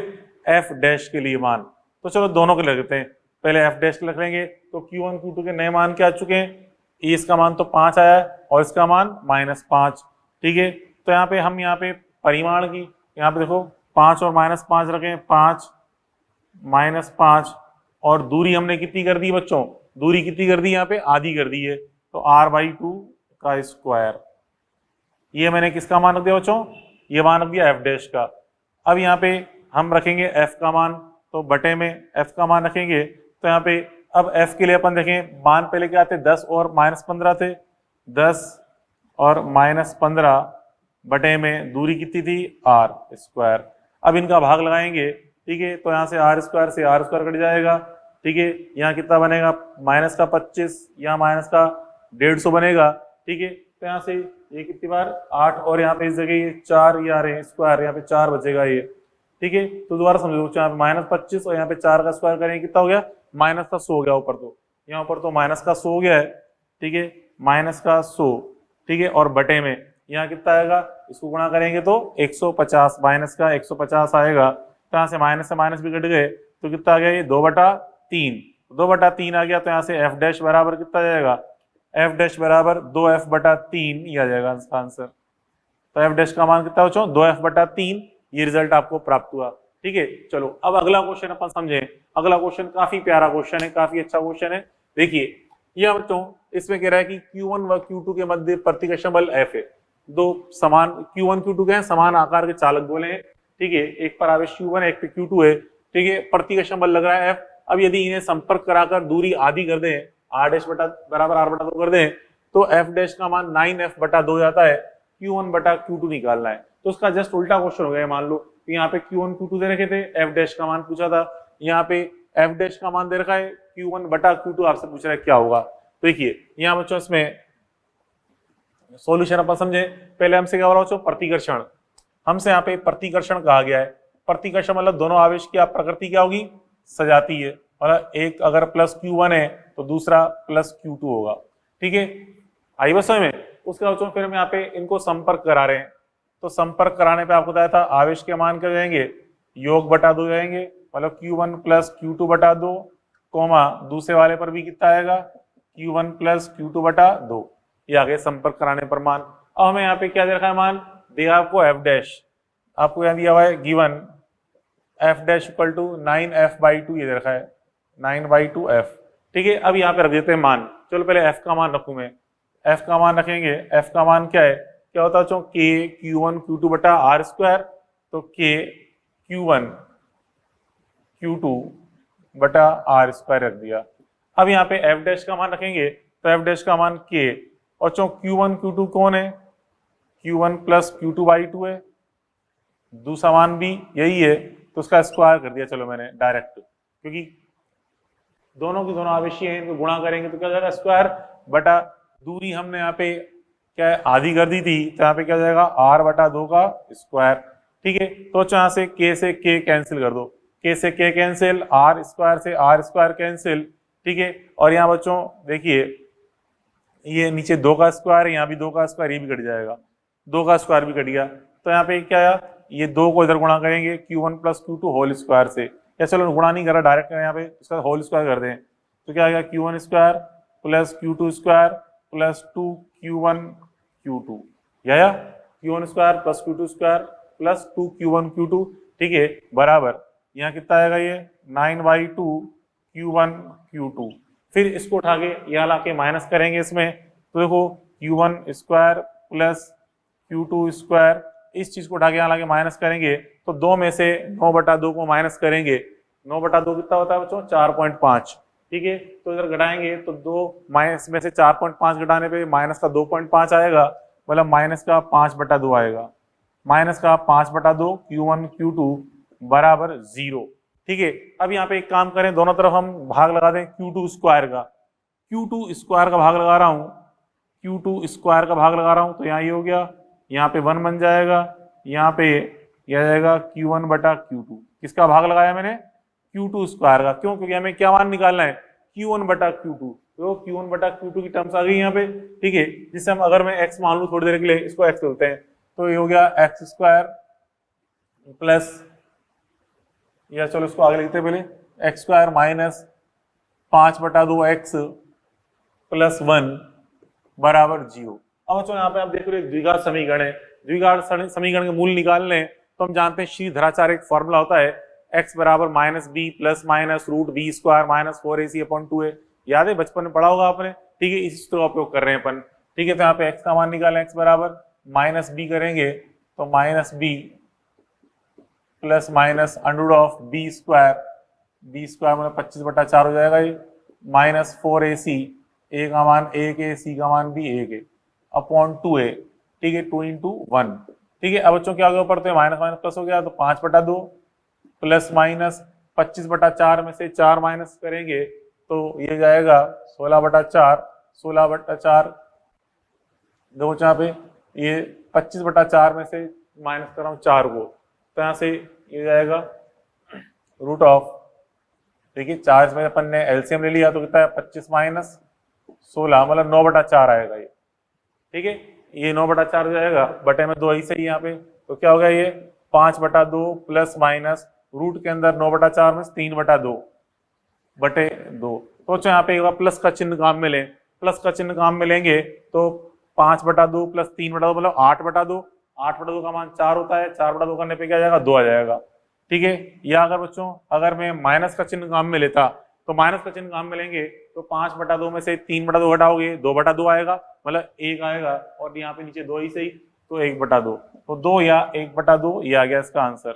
S1: F डैश के लिए मान, तो चलो दोनों के लिए रखते हैं। पहले F डैश के रख लेंगे तो Q1 Q2 के नए मान क्या आ चुके हैं, इसका मान तो 5 आया है और इसका मान -5, ठीक है। तो यहाँ पे हम यहाँ पे परिमाण की यहाँ पे देखो 5 और -5 रखें, 5 -5 और दूरी हमने कितनी कर दी बच्चों, दूरी कितनी कर दी, यहाँ पे आधी कर दी है, तो r/2 का स्क्वायर। ये मैंने किसका मान रख दिया बच्चों, ये मान रख दिया F डैश का। अब यहाँ पे हम रखेंगे F का मान, तो बटे में F का मान रखेंगे, तो यहाँ पे अब F के लिए अपन देखें मान पहले क्या आते, 10 और -15 थे, 10 और -15 बटे में दूरी कितनी थी, r स्क्वायर। अब इनका भाग लगाएंगे, ठीक है, तो यहाँ से r स्क्वायर से r स्क्वायर कट जाएगा, ठीक है। यहाँ कितना बनेगा, माइनस का 25, यहाँ माइनस का 150 बनेगा, ठीक है। तो यहाँ से ये कितनी बार 8 और यहाँ पे इस जगह ये 4 ये आ रहे हैं स्क्वायर, यहाँ पे 4 बचेगा ये, ठीक है। तो दोबारा समझो, यहाँ पे -25 और यहाँ पे 4 का स्क्वायर करेंगे कितना हो गया, माइनस का 100 हो गया ऊपर, तो यहाँ ऊपर तो माइनस का 100 हो गया है, ठीक है, माइनस का 100, ठीक है। और बटे में यहाँ कितना आएगा, इसको गुणा करेंगे तो 150, माइनस का 150 आएगा, तो यहाँ से माइनस भी कट गए, तो कितना आ गया ये 2/3, 2/3 आ गया, तो यहाँ से F डैश बराबर कितना जाएगा, F डैश बराबर 2F/3 ये आ जाएगा इसका आंसर। तो F डैश का मान कितना बच्चों, 2F/3, ये रिजल्ट आपको प्राप्त हुआ, ठीक है। चलो अब अगला क्वेश्चन अपन समझें। अगला क्वेश्चन काफी प्यारा क्वेश्चन है, काफी अच्छा क्वेश्चन है। देखिए यह बच्चों इसमें कह रहा है कि Q1 व Q2 के मध्य प्रतिकर्षण बल F है। दो समान Q1 Q2 के हैं, समान आकार के चालक गोले हैं, ठीक है, एक पर आवेश Q1 एक पे Q2 है, ठीक है, प्रतिकर्षण बल लग रहा है F। अब यदि इन्हें संपर्क कराकर दूरी आधी कर दें, r डैश बराबर r/2 कर दें, तो F डैश का मान 9F/2 जाता है, Q1/Q2 निकालना है। तो उसका जस्ट उल्टा क्वेश्चन हो गया। मान लो तो यहाँ पे Q1 Q2 दे रखे थे, F डैश का मान पूछा था, यहाँ पे F डैश का मान दे रखा है, Q1/Q2 आपसे पूछ रहा है क्या होगा। तो देखिए यहाँ बच्चों इसमें सॉल्यूशन अपन समझे, पहले हमसे क्या हो रहा है, प्रतिकर्षण, हमसे यहाँ पे प्रतिकर्षण कहा गया है। प्रतिकर्षण मतलब दोनों आवेश की आप प्रकृति क्या होगी, सजाती है, मतलब एक अगर +Q1 है तो दूसरा +Q2 होगा, ठीक है। आई बस में उसके बाद फिर हम यहाँ पे इनको संपर्क करा रहे हैं, तो संपर्क कराने पे आपको बताया था आवेश के मान क्या जाएंगे, योग बटा 2 जाएंगे, मतलब Q1 + Q2 बटा 2, कोमा दूसरे वाले पर भी कितना आएगा, Q1 + Q2 बटा 2, ये आगे संपर्क कराने पर मान। अब हमें यहाँ पे क्या दे रखा है मान, दिया आपको F डैश, आपको यहाँ दिया हुआ है given F dash equal to 9F/2, ये दे रखा है 9/2F, ठीक है। अब यहाँ पे रख देते हैं मान, चलो पहले F का मान रखूं मैं, F का मान रखेंगे, F का मान क्या है, क्या होता है K Q1 Q2 बटा आर स्क्वायर, तो K Q1 Q2 बटा आर स्क्वायर रख दिया। अब यहाँ पे F डैश का मान रखेंगे, तो F डैश का मान K, और Q1 Q2 कौन है, Q1 + Q2/2 है, दूसरा मान भी यही है, तो उसका स्क्वायर कर दिया चलो मैंने डायरेक्ट, क्योंकि दोनों की दोनों आवेशी हैं, इनको गुणा करेंगे तो क्या जाएगा स्क्वायर, बटा दूरी हमने यहाँ पे क्या है आधी कर दी थी, तो यहाँ पे क्या जाएगा r/2 का स्क्वायर, ठीक है। तो यहाँ से k कैंसिल कर दो, k से k कैंसिल, r स्क्वायर से r स्क्वायर कैंसिल, ठीक है। और यहाँ बच्चों देखिए ये नीचे 2 का स्क्वायर, यहाँ भी 2 का स्क्वायर, ये भी कट जाएगा, 2 का स्क्वायर भी कट गया, तो यहाँ पे क्या आया, ये 2 को इधर गुणा करेंगे Q1 + Q2 होल स्क्वायर से, या चलो गुणा नहीं करा डायरेक्ट यहाँ पे इसका होल स्क्वायर कर दें, तो क्या आ गया Q1 square + Q2 square + 2Q1 Q2, या Q1 square + Q2 square + 2Q1 Q2, ठीक है, बराबर यहाँ कितना आएगा ये 9/2 Q1 Q2। फिर इसको उठा के यहाँ ला के माइनस करेंगे इसमें, तो देखो Q1 स्क्वायर + Q2 स्क्वायर, इस चीज को उठा के यहाँ ला के माइनस करेंगे, तो 2 में से 9/2 को माइनस करेंगे, 9/2 कितना होता है बच्चों 4.5, ठीक है। तो इधर घटाएंगे तो 2 माइनस में से 4.5 घटाने पे माइनस का 2.5 आएगा, मतलब माइनस का 5/2 आएगा, माइनस का 5/2 Q1 Q2 बराबर 0, ठीक है। अब यहाँ पे एक काम करें, दोनों तरफ हम भाग लगा दें Q2 स्क्वायर का, Q2 स्क्वायर का भाग लगा रहा हूँ, Q2 स्क्वायर का भाग लगा रहा हूं तो यहाँ ये हो गया, यहाँ पे 1 बन जाएगा, यहाँ पे यह आ जाएगा Q1 बटा Q2। किसका भाग लगाया मैंने? Q2 स्क्वायर का। क्यों? क्योंकि हमें क्या मान निकालना है? Q1 बटा Q2। तो Q1 बटा Q2 की टर्म्स आ गई यहाँ पे, ठीक है। जिससे हम, अगर मैं x मान लूँ थोड़ी देर के लिए, इसको x बोलते हैं, तो ये हो गया x स्क्वायर प्लस, या चलो इसको आगे लिखते हैं पहले, x square minus 5/2x plus 1 बराबर 0। अब बच्चों यहाँ पे आप देख रहे हो द्विघात समीकरण है, द्विघात समीकरण के मूल निकालने तो हम जानते हैं श्रीधराचार्य एक फॉर्मूला होता है, x बराबर minus B plus minus root B square minus 4ac/2a। याद है, बचपन में पढ़ा होगा आपने, ठीक है। इसी सूत्र का उपयोग कर रहे हैं अपन, ठीक है। तो यहाँ पे x का मान निकालें, x बराबर माइनस बी करेंगे तो minus B plus minus under of B square मतलब 25/4 हो जाएगा ये, माइनस 4ac, a का मान 1a, c का मान भी 1a अपॉन 2a, ठीक है, 2 into 1, ठीक है। अब बच्चों क्या होगा ऊपर, तो माइनस माइनस प्लस हो गया, तो 5/2 प्लस माइनस 25/4 में से 4 माइनस करेंगे तो ये जाएगा 16/4, 16/4 देखो यहाँ पे ये 25/4 में से माइनस कर रहा हूँ 4 को, तो यहाँ से ये जाएगा रूट ऑफ, देखिए 4 में अपन ने एलसीएम ले लिया तो कितना है, 25 माइनस 16 मतलब 9/4 आएगा ये, ठीक है। ये 9/4 हो जाएगा, बटे में 2 ऐसे ही यहाँ पे, तो क्या होगा ये 5/2 प्लस माइनस रूट के अंदर 9/4 में 3/2 बटे 2। तो यहाँ पे एक बार प्लस का चिन्ह काम में लें, प्लस का चिन्ह काम में लेंगे तो 5/2 प्लस 3/2 मतलब 8/2, 8/2 का मान 4 होता है, 4/2 करने पे क्या जाएगा, 2 आ जाएगा, ठीक है। या अगर बच्चों अगर मैं माइनस का चिन्ह काम में लेता तो माइनस का चिन्ह काम में लेंगे तो 5/2 में से 3/2 घटाओगे 2/2 आएगा, मतलब 1 आएगा, और यहाँ पे नीचे 2 ही सही, तो 1/2, तो 2 या 1/2 ये आ गया इसका आंसर,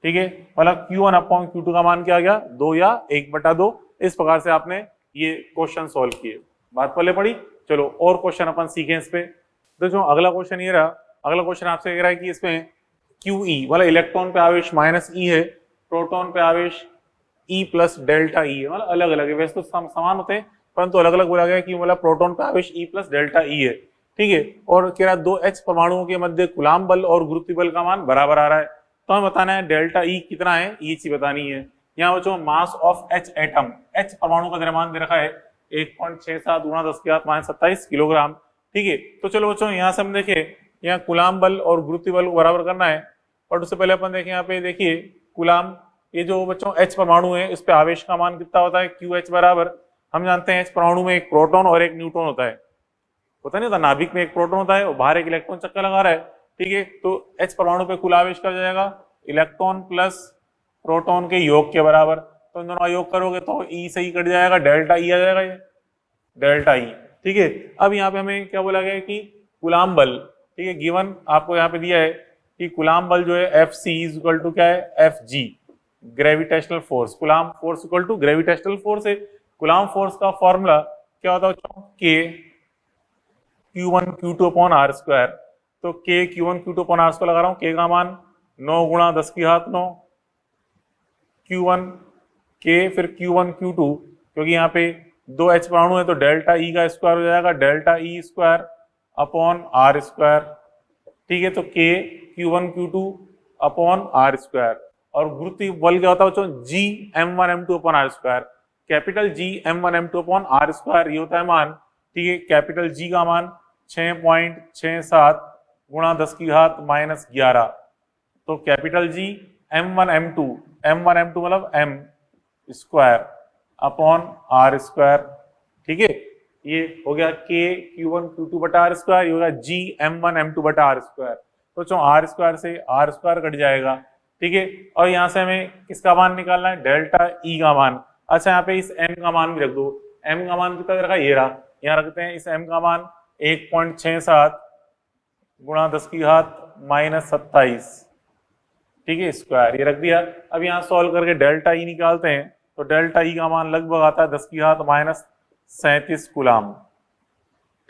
S1: ठीक है। मतलब Q1/Q2 का मान क्या आ गया, 2 या 1/2। इस प्रकार से आपने ये क्वेश्चन सॉल्व किए, बात पहले पड़ी। चलो और क्वेश्चन अपन सीखें इस पे। देखो अगला क्वेश्चन ये रहा, अगला क्वेश्चन आपसे कह रहा है कि इसमें QE मतलब इलेक्ट्रॉन पे आवेश माइनस E है, प्रोटॉन पे आवेश E प्लस डेल्टा E है, मतलब अलग अलग है, वैसे तो समान होते हैं परंतु अलग अलग बोला गया कि मतलब प्रोटॉन पे आवेश E प्लस डेल्टा E है, ठीक है। और कह रहा है 2 H परमाणुओं के मध्य कूलाम बल और गुरुत्वीय बल का मान बराबर आ रहा है, तो हमें बताना है डेल्टा E कितना है, ये चीज बतानी है। यहाँ बच्चों mass of H atom, H परमाणु का द्रव्यमान दे रखा है 1.67 × 10⁻27 किलोग्राम, ठीक है। तो चलो बच्चों यहाँ से हम देखें, यहाँ कूलाम बल और गुरुत्वीय बल को बराबर करना है, और उससे पहले अपन देखें यहाँ पे, देखिए कूलाम, ये जो बच्चों H परमाणु है इस पे आवेश का मान कितना होता है, QH बराबर, हम जानते हैं H परमाणु में एक प्रोटॉन और एक न्यूट्रॉन होता है, पता नहीं होता, नाभिक में एक प्रोटॉन होता है और बाहर एक इलेक्ट्रॉन चक्कर लगा रहा है, ठीक है। तो H परमाणु पे कुल आवेश क्या हो जाएगा, इलेक्ट्रॉन प्लस प्रोटॉन के योग के बराबर, तो इन दोनों का योग करोगे तो E से ही कट जाएगा, डेल्टा E आ जाएगा, ये डेल्टा E, ठीक है। अब यहाँ पे हमें क्या बोला गया कि कूलाम बल, ठीक है, गिवन आपको यहाँ पे दिया है कि कूलाम बल जो है Fc इज इक्वल टू क्या है, Fg gravitational force, coulomb force equal to gravitational force है। कूलाम फोर्स का फॉर्मूला क्या होता है, K Q1 Q2 upon R square, तो K Q1 Q2 upon R square लगा रहा हूँ, K का मान 9 × 10⁻9 Q1 K, फिर Q1 Q2, क्योंकि यहाँ पे 2 H परमाणु है तो डेल्टा E का स्क्वायर हो जाएगा, delta E square upon R square, ठीक है। तो K Q1 Q2 upon R square, और गुरुत्वीय बल क्या होता है बच्चों, G M1 M2 upon R square, capital G M1 M2 upon R square ये होता है मान, ठीक है। कैपिटल G का मान 6.67 × 10⁻11, तो कैपिटल G M1 M2 मतलब M square upon R square, ठीक है। ये हो गया K Q1 Q2 बटा R स्क्वायर, ये होगा G M1 M2 बटा R स्क्वायर, तो जो R स्क्वायर से R स्क्वायर कट जाएगा, ठीक है। और यहाँ से हमें किसका मान निकालना है, डेल्टा E का मान। अच्छा यहाँ पे इस M का मान भी रख दो, M का मान कितना रखा, ये रहा, यहाँ रखते हैं इस M का मान 1.67 × 10⁻27, ठीक है, स्क्वायर, ये रख दिया। अब यहाँ सॉल्व करके डेल्टा E निकालते हैं, तो डेल्टा E का मान लगभग आता है 10⁻37 कूलाम,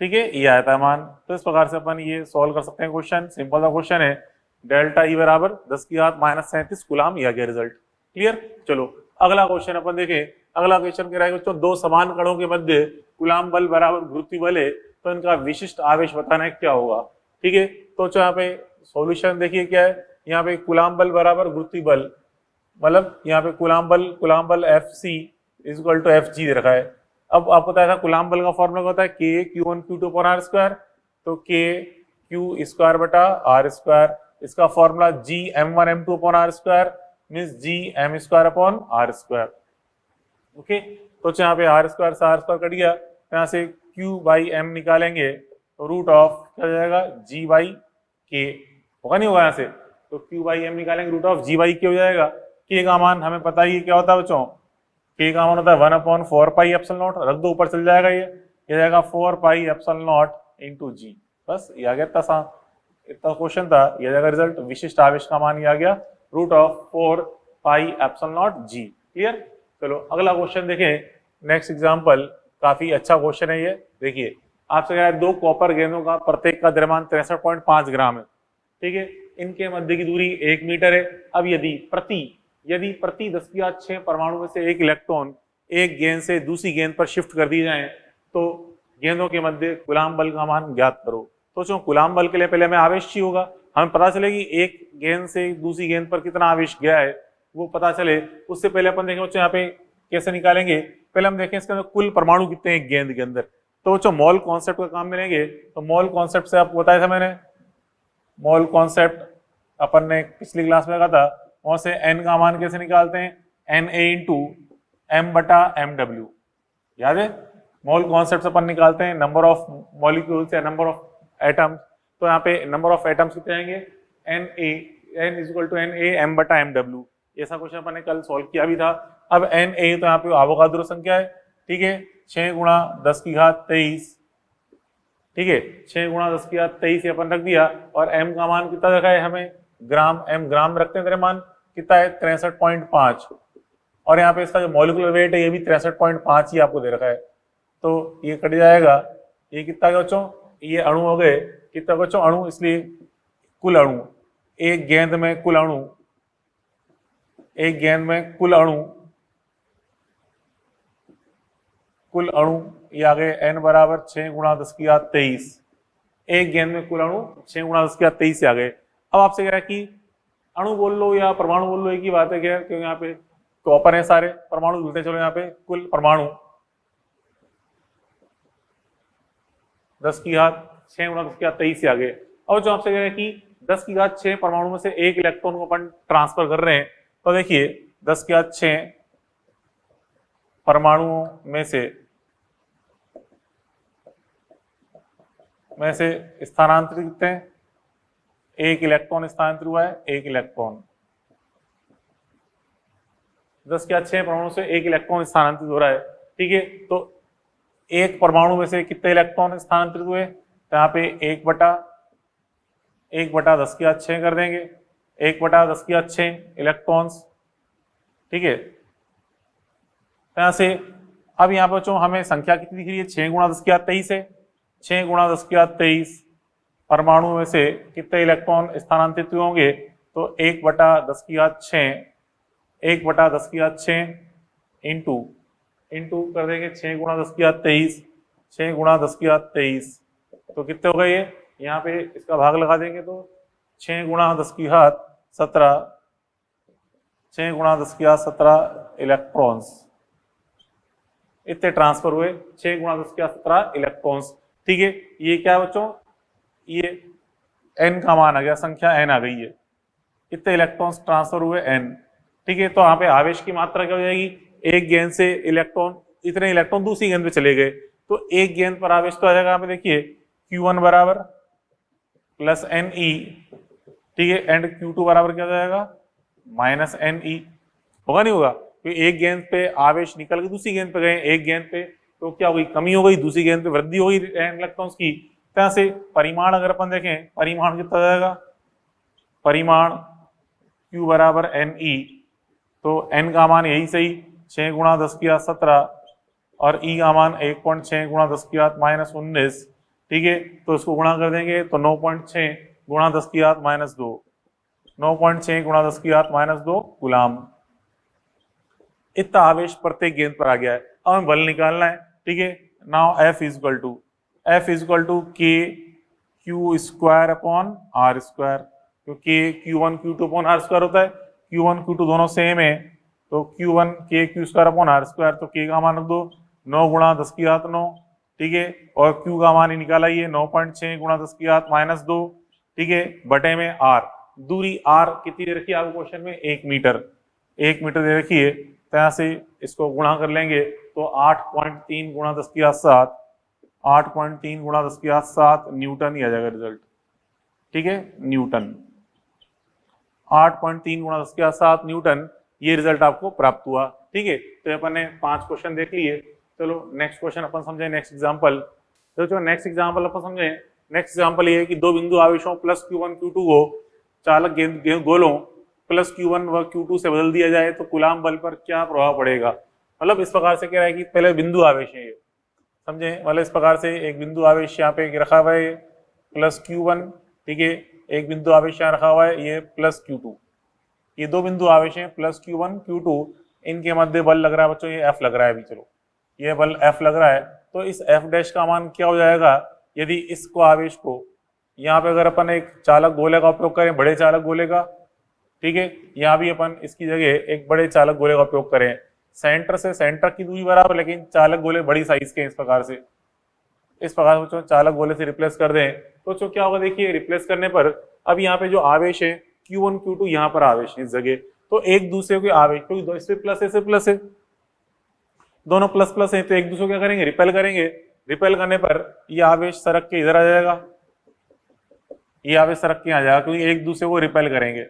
S1: ठीक है, ये आता है मान। तो इस प्रकार से अपन ये सॉल्व कर सकते हैं क्वेश्चन, सिंपल सा क्वेश्चन है, डेल्टा E बराबर 10⁻37 कूलाम, ये आ गया रिजल्ट, क्लियर। चलो अगला क्वेश्चन अपन देखें। अगला क्वेश्चन कह रहा है बच्चों 2 समान कणों के मध्य कूलाम बल बराबर गुरुत्वीय बल है, तो इनका विशिष्ट आवेश बताना है क्या होगा। ठीक है, तो यहाँ पे सॉल्यूशन देखिए क्या है, यहाँ पे कूलाम बल बराबर गुरुत्वीय बल, मतलब यहाँ पे कूलाम बल Fc is equal to Fg दे रखा है। अब आपको पता है कूलाम बल का फॉर्मूला क्या होता है, K Q1 Q2 upon R square, तो K Q स्क्वायर बटा R स्क्वायर, इसका formula G M1 M2 upon R square means G M square upon R square. Okay, तो यहाँ पे R स्क्वायर से R स्क्वायर कट गया, यहाँ से Q बाई M निकालेंगे तो रूट ऑफ क्या हो जाएगा G बाई K, होगा नहीं होगा, यहाँ से तो Q बाई M निकालेंगे root of G by K हो जाएगा। K का मान हमें पता ही क्या होता है बच्चों, K का मान होता है 1/4 पाई एप्सिलॉन नॉट, रख दो ऊपर चल जाएगा, ये जाएगा 4 पाई एप्सिलॉन नॉट इंटू जी। बस ये आ गया, इतना क्वेश्चन था, ये जाएगा रिजल्ट, विशिष्ट आवेश का मान ये आ गया root of 4 pi epsilon nought G. Clear. चलो अगला क्वेश्चन देखें, नेक्स्ट एग्जांपल, काफी अच्छा क्वेश्चन है ये। देखिए आपसे कहा है 2 कॉपर गेंदों का प्रत्येक का द्रव्यमान 63.5 ग्राम है। ठीक है, इनके मध्य की दूरी 1 मीटर है। अब यदि प्रति 10⁶ परमाणु में से एक इलेक्ट्रॉन एक गेंद से दूसरी गेंद पर शिफ्ट कर दिए जाएं तो गेंदों के मध्य कूलाम बल का मान ज्ञात करो। तो जो कूलाम बल के लिए पहले हमें आवेश चाहिए होगा, हमें पता चले कि एक गेंद से दूसरी गेंद पर कितना आवेश गया है वो पता चले, उससे पहले अपन देखें बच्चों यहाँ पे कैसे निकालेंगे। पहले हम देखें इसके अंदर कुल परमाणु कितने हैं एक गेंद के अंदर। तो बच्चों मॉल कॉन्सेप्ट का काम मिलेंगे, तो मॉल कॉन्सेप्ट से आपको बताया था मैंने, मॉल कॉन्सेप्ट अपन ने पिछली क्लास में कहा था, वहां से n का मान कैसे निकालते हैं, Na इंटू m बटा mw, याद है। मॉल कॉन्सेप्ट से अपन निकालते हैं नंबर ऑफ मॉलिक्यूल्स या नंबर ऑफ एटम्स, तो यहाँ पे नंबर ऑफ एटम्स कितने आएंगे, n is equal to Na m बटा mw। ऐसा क्वेश्चन अपन ने कल सॉल्व किया भी था। अब Na तो यहाँ पे अवोगाद्रो संख्या है, ठीक है, 6 गुणा 10 की घात 23, ठीक है, 6 गुणा 10 की घात 23 अपन रख दिया, और m का मान कितना रखा है हमें, ग्राम, m ग्राम रखते हैं, तेरे मान कितना है 63.5, और यहाँ पे इसका जो मॉलिक्यूलर वेट है ये भी 63.5 ही आपको दे रखा है, तो ये कट जाएगा, ये कितना का बच्चों, ये अणु हो गए कितना बच्चों अणु, इसलिए कुल अणु, एक गेंद में कुल अणु, एक गेंद में कुल अणु, कुल अणु ये आ गए n बराबर 6 गुणा 10 की घात 23, एक गेंद में कुल अणु 6 गुणा 10 की घात 23 से आ गए। अब आपसे कह रहा है कि अणु बोल लो या परमाणु बोल लो, एक ही बात है क्या, क्योंकि यहाँ पे कॉपर है, सारे परमाणु जुड़ते चलो, यहाँ पे कुल परमाणु 10 की घात 6 गुणा 10 की घात 23 से आ गए। और जो आपसे कह रहा है कि 10 की घात 6 परमाणु में से एक इलेक्ट्रॉन को अपन ट्रांसफर कर रहे हैं, तो देखिए 10 की घात 6 परमाणुओं में से स्थानांतरित कितने हैं, एक इलेक्ट्रॉन स्थानांतरित हुआ है, एक इलेक्ट्रॉन, 10 की घात 6 परमाणु से एक इलेक्ट्रॉन स्थानांतरित हो रहा है। ठीक है, तो एक परमाणु में से कितने इलेक्ट्रॉन स्थानांतरित हुए, तो यहाँ पे 1 बटा 10 की घात 6 कर देंगे, 1 बटा 10 की घात 6 इलेक्ट्रॉन्स। ठीक है, यहाँ से अब यहाँ पर जो हमें संख्या कितनी दिख रही है, 6 गुणा 10 की घात 23 है, 6 गुणा 10 की घात 23 परमाणु में से कितने इलेक्ट्रॉन स्थानांतरित होंगे, तो 1 बटा 10 की घात 6, 1 बटा 10 की घात 6 इंटू कर देंगे 6 गुणा 10 की घात 23, 6 गुणा 10 की घात 23, तो कितने हो गए ये, यहाँ पे इसका भाग लगा देंगे तो 6 गुणा 10 की घात 17, 6 गुणा 10 की घात 17 इलेक्ट्रॉन्स, इतने ट्रांसफर हुए, 6 गुणा 10 की घात 17 इलेक्ट्रॉन्स। ठीक है, ये क्या है बच्चों, ये n का मान आ गया, संख्या n आ गई है, कितने इलेक्ट्रॉन्स ट्रांसफर हुए n। ठीक है, तो यहाँ पे आवेश की मात्रा क्या हो जाएगी, एक गेंद से इतने इलेक्ट्रॉन दूसरी गेंद पे चले गए, तो एक गेंद पर आवेश तो आ जाएगा, यहाँ पे देखिए Q1 बराबर प्लस Ne, ठीक है, एंड Q2 बराबर क्या हो जाएगा माइनस Ne, होगा नहीं होगा, क्योंकि एक गेंद पे आवेश निकल के दूसरी गेंद पे गए, एक गेंद पे तो क्या हो गई, कमी हो गई, दूसरी गेंद पे वृद्धि हो गई इलेक्ट्रॉन्स की। तरह से परिमाण अगर अपन देखें, परिमाण कितना जाएगा, परिमाण Q बराबर Ne, तो n का मान यही सही 6 गुणा 10 की घात 17 और E का मान 1.6 गुणा 10 की घात माइनस 19। ठीक है, तो इसको गुणा कर देंगे तो 9.6 गुणा 10 की घात माइनस 2, 9.6 गुणा 10 की घात माइनस 2 कूलाम, इतना आवेश प्रत्येक गेंद पर आ गया है। अब हमें बल निकालना है। ठीक है, now F is equal to F is equal to K Q square upon R square, क्योंकि Q1 Q2 upon R square होता है, Q1 Q2 दोनों सेम है, तो Q1 के Q square upon R square, तो के का मान रख दो 9 गुणा 10 की घात 9, ठीक है, और Q का मान ही निकाला ये 9.6 गुणा 10 की घात -2, ठीक है, बटे में R, दूरी R कितनी दे रखी है आपको क्वेश्चन में, 1 मीटर, 1 मीटर दे रखी है, तो यहाँ से इसको गुणा कर लेंगे तो 8.3 गुणा 10 की घात 7, 8.3 गुणा 10 की घात 7 न्यूटन ही आ जाएगा रिजल्ट, ठीक है, न्यूटन, 8.3 गुणा 10 की घात 7 न्यूटन, ये रिजल्ट आपको प्राप्त हुआ, ठीक है। तो अपन ने 5 क्वेश्चन देख लिए, चलो नेक्स्ट क्वेश्चन अपन समझे, नेक्स्ट एग्जांपल। तो जो नेक्स्ट एग्जांपल अपन समझे, नेक्स्ट एग्जांपल ये है कि दो बिंदु आवेशों प्लस Q1 Q2 को चालक गोलों प्लस Q1 व Q2 से बदल दिया जाए तो कूलाम बल पर क्या प्रभाव पड़ेगा। मतलब इस प्रकार से कह रहा है कि पहले बिंदु आवेश है ये, समझे, मतलब इस प्रकार से एक बिंदु आवेश यहाँ पे रखा हुआ है प्लस Q1, ठीक है, एक बिंदु आवेश यहाँ रखा हुआ है ये प्लस Q2, ये दो बिंदु आवेश हैं प्लस Q1 Q2, इनके मध्य बल लग रहा है बच्चों, ये F लग रहा है अभी, चलो ये बल F लग रहा है, तो इस F डैश का मान क्या हो जाएगा, यदि इसको आवेश को यहाँ पे अगर अपन एक चालक गोले का उपयोग करें, बड़े चालक गोले का, ठीक है, यहाँ भी अपन इसकी जगह एक बड़े चालक गोले का उपयोग करें, सेंटर से सेंटर की दूरी बराबर, लेकिन चालक गोले बड़ी साइज के, इस प्रकार से बच्चों चालक गोले से रिप्लेस कर दें तो क्या होगा, देखिए रिप्लेस करने पर अब यहाँ पे जो आवेश है Q1 Q2 यहाँ पर आवेश है इस जगह, तो एक दूसरे के आवेश, क्योंकि इससे प्लस है, दोनों प्लस प्लस है, तो एक दूसरे को क्या करेंगे, रिपेल करेंगे, रिपेल करने पर ये आवेश सरक के इधर आ जाएगा, ये आवेश सरक के आ जाएगा, क्योंकि एक दूसरे को रिपेल करेंगे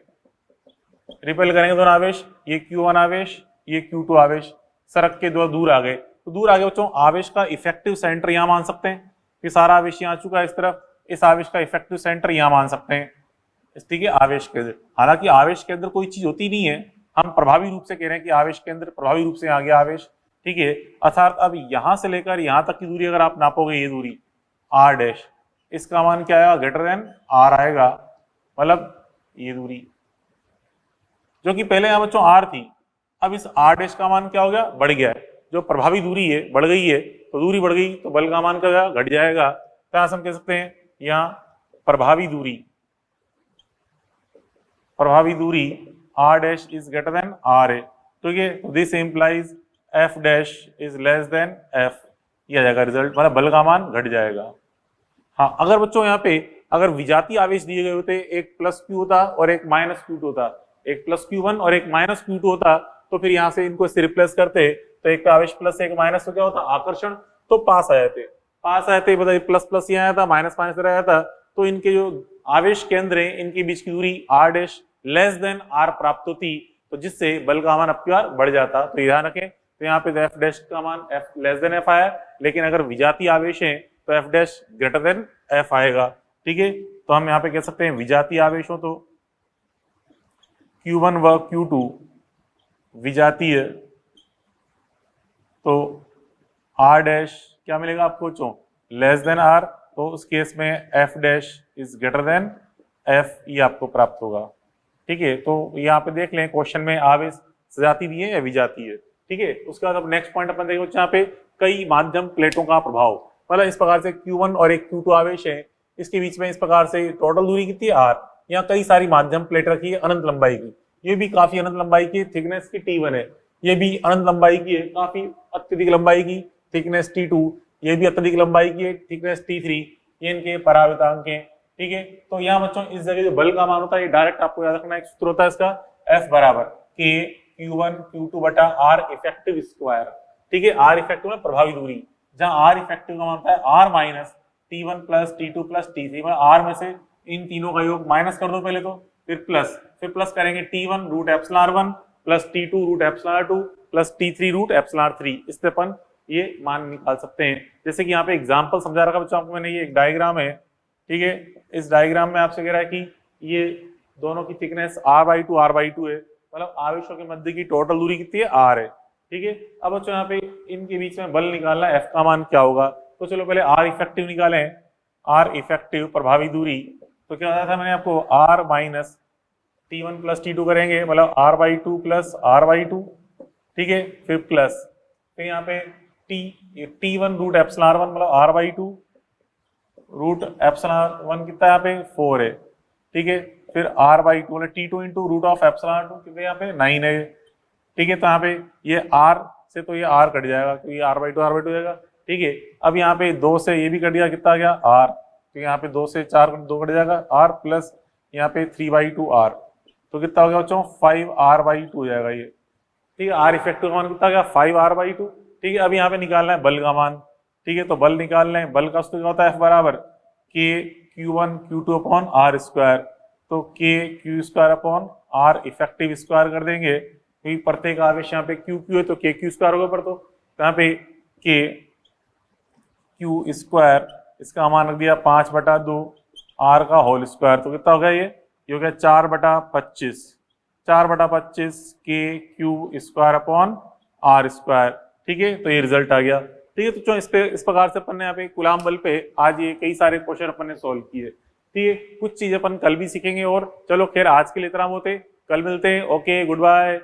S1: दोनों आवेश, ये Q1 आवेश, ये Q2 आवेश सरक के दो दूर आ गए, तो दूर आगे बच्चों आवेश का इफेक्टिव सेंटर यहाँ मान सकते हैं कि सारा आवेश यहाँ आ चुका है इस तरफ, इस आवेश का इफेक्टिव सेंटर यहाँ मान सकते हैं, ठीक है, आवेश केंद्र। हालांकि आवेश के अंदर कोई चीज होती नहीं है, हम प्रभावी रूप से कह रहे हैं कि आवेश के अंदर प्रभावी रूप से आ गया आवेश, ठीक है, अर्थात अब यहां से लेकर यहां तक की दूरी अगर आप नापोगे, ये दूरी R डैश, इसका मान क्या आएगा, ग्रेटर देन R आएगा, मतलब ये दूरी जो कि पहले यहाँ बच्चों R थी, अब इस R डैश का मान क्या हो गया, बढ़ गया है, जो प्रभावी दूरी है बढ़ गई है, तो दूरी बढ़ गई तो बल का मान क्या घट जाएगा, तो हम कह सकते हैं यहाँ प्रभावी दूरी R dash is greater than R है, ठीक है, तो this implies F dash is less than F, ये आ जाएगा रिजल्ट, मतलब बल का मान घट जाएगा। हाँ, अगर बच्चों यहाँ पे अगर विजातीय आवेश दिए गए होते, एक प्लस Q होता और एक माइनस Q2 होता, एक प्लस Q1 और एक माइनस Q2 होता, तो फिर यहाँ से इनको रिप्लेस करते, तो एक आवेश प्लस एक माइनस, तो क्या होता, आकर्षण, तो पास आ जाते, बताइए प्लस प्लस यहाँ आया था, माइनस माइनस आया था, तो इनके जो आवेश केंद्र है इनके बीच की दूरी R dash less than R प्राप्त होती, तो जिससे बल का मान अब बढ़ जाता। तो ध्यान रखें, तो यहाँ पे F डैश का मान F लेस देन F आया, लेकिन अगर विजातीय आवेश है तो F dash greater than F आएगा, ठीक है, तो हम यहाँ पे कह सकते हैं विजातीय आवेश हो तो Q1 व Q2 विजातीय, तो R डैश क्या मिलेगा आपको बच्चों, लेस देन R, तो उस केस में F dash is greater than F, ये आपको प्राप्त होगा, ठीक है। तो यहाँ पे देख लें क्वेश्चन में आवेश सजाती दी है या विजाती है, ठीक है। उसके बाद अब नेक्स्ट पॉइंट अपन देखें यहाँ पे कई माध्यम प्लेटों का प्रभाव, मतलब इस प्रकार से Q1 और एक Q2 आवेश है, इसके बीच में इस प्रकार से टोटल दूरी कितनी है R, यहाँ कई सारी माध्यम प्लेट रखी है अनंत लंबाई की, ये भी काफी अनंत लंबाई की, थिकनेस की T1 है, ये भी अनंत लंबाई की है, काफी अत्यधिक लंबाई की, थिकनेस T2, ये भी अत्यधिक लंबाई की है, थिकनेस T3, ये इनके परावर्तांक हैं, ठीक है। तो यहाँ बच्चों इस जगह जो बल का मान होता है ये डायरेक्ट आपको याद रखना, एक सूत्र होता है इसका F बराबर K Q1 Q2 बटा R इफेक्टिव स्क्वायर, ठीक है, R इफेक्टिव में प्रभावी दूरी, जहां R इफेक्टिव का मान होता है R minus T1 plus T2 plus T3, मतलब R में से इन तीनों का योग माइनस कर दो पहले तो, फिर प्लस करेंगे T1 root epsilon 1 plus T2 root epsilon 2 plus T3 root epsilon 3, इससे अपन ये मान निकाल सकते हैं। जैसे कि यहाँ पे एग्जांपल समझा रखा बच्चों आपको मैंने, ये एक डायग्राम है, ठीक है, इस डायग्राम में आपसे कह रहा है कि ये दोनों की थिकनेस R/2 है, मतलब आवेशों के मध्य की टोटल दूरी कितनी है R है, ठीक है। अब बच्चों यहाँ पे इनके बीच में बल निकालना है, F का मान क्या होगा, तो चलो पहले R इफेक्टिव निकालें, R इफेक्टिव प्रभावी दूरी, तो क्या बताया था मैंने आपको, R minus T1 plus T2 करेंगे, मतलब R/2 प्लस R/2, ठीक है, फिर प्लस, फिर यहाँ पे T1 रूट एप्सिलॉन 1 मतलब R/2 रूट एप्सिलॉन 1 कितना है यहाँ पे 4 है, ठीक है। फिर r/2 मतलब T2 into root of epsilon 2 कितने यहाँ पे 9 है, ठीक है। तो यहाँ पे ये r से तो ये r कट जाएगा, तो ये r/2 हो जाएगा, ठीक है। अब यहाँ पे 2 से ये भी कट गया, कितना आ गया r, तो यहाँ पे 2 से 4 2 कट जाएगा r प्लस यहाँ पे 3/2 r, तो कितना हो गया बच्चों 5r/2 हो जाएगा ये, ठीक है। r इफेक्टिव का मान कितना गया 5r/2, ठीक है। अब यहाँ पे निकालना है बल का मान, ठीक है। तो बल निकालना है, बल का सूत्र क्या होता है F बराबर k q1 q2 upon r square, तो k q² upon r effective square कर देंगे, क्योंकि प्रत्येक आवेश यहाँ पे q q है तो k q² होगा पर, तो यहाँ पे k q², इसका मान रख दिया 5/2 r का होल स्क्वायर, तो कितना हो गया ये हो गया 4/25, 4/25 k q² upon r square, ठीक है। तो ये रिजल्ट आ गया, ठीक है। तो इस प्रकार से अपन ने यहाँ पे कूलाम बल पे आज ये कई सारे क्वेश्चन अपन ने सोल्व किए, ठीक है। कुछ चीजें अपन कल भी सीखेंगे, और चलो खैर आज के लिए इतना होते, कल मिलते हैं, ओके गुड बाय।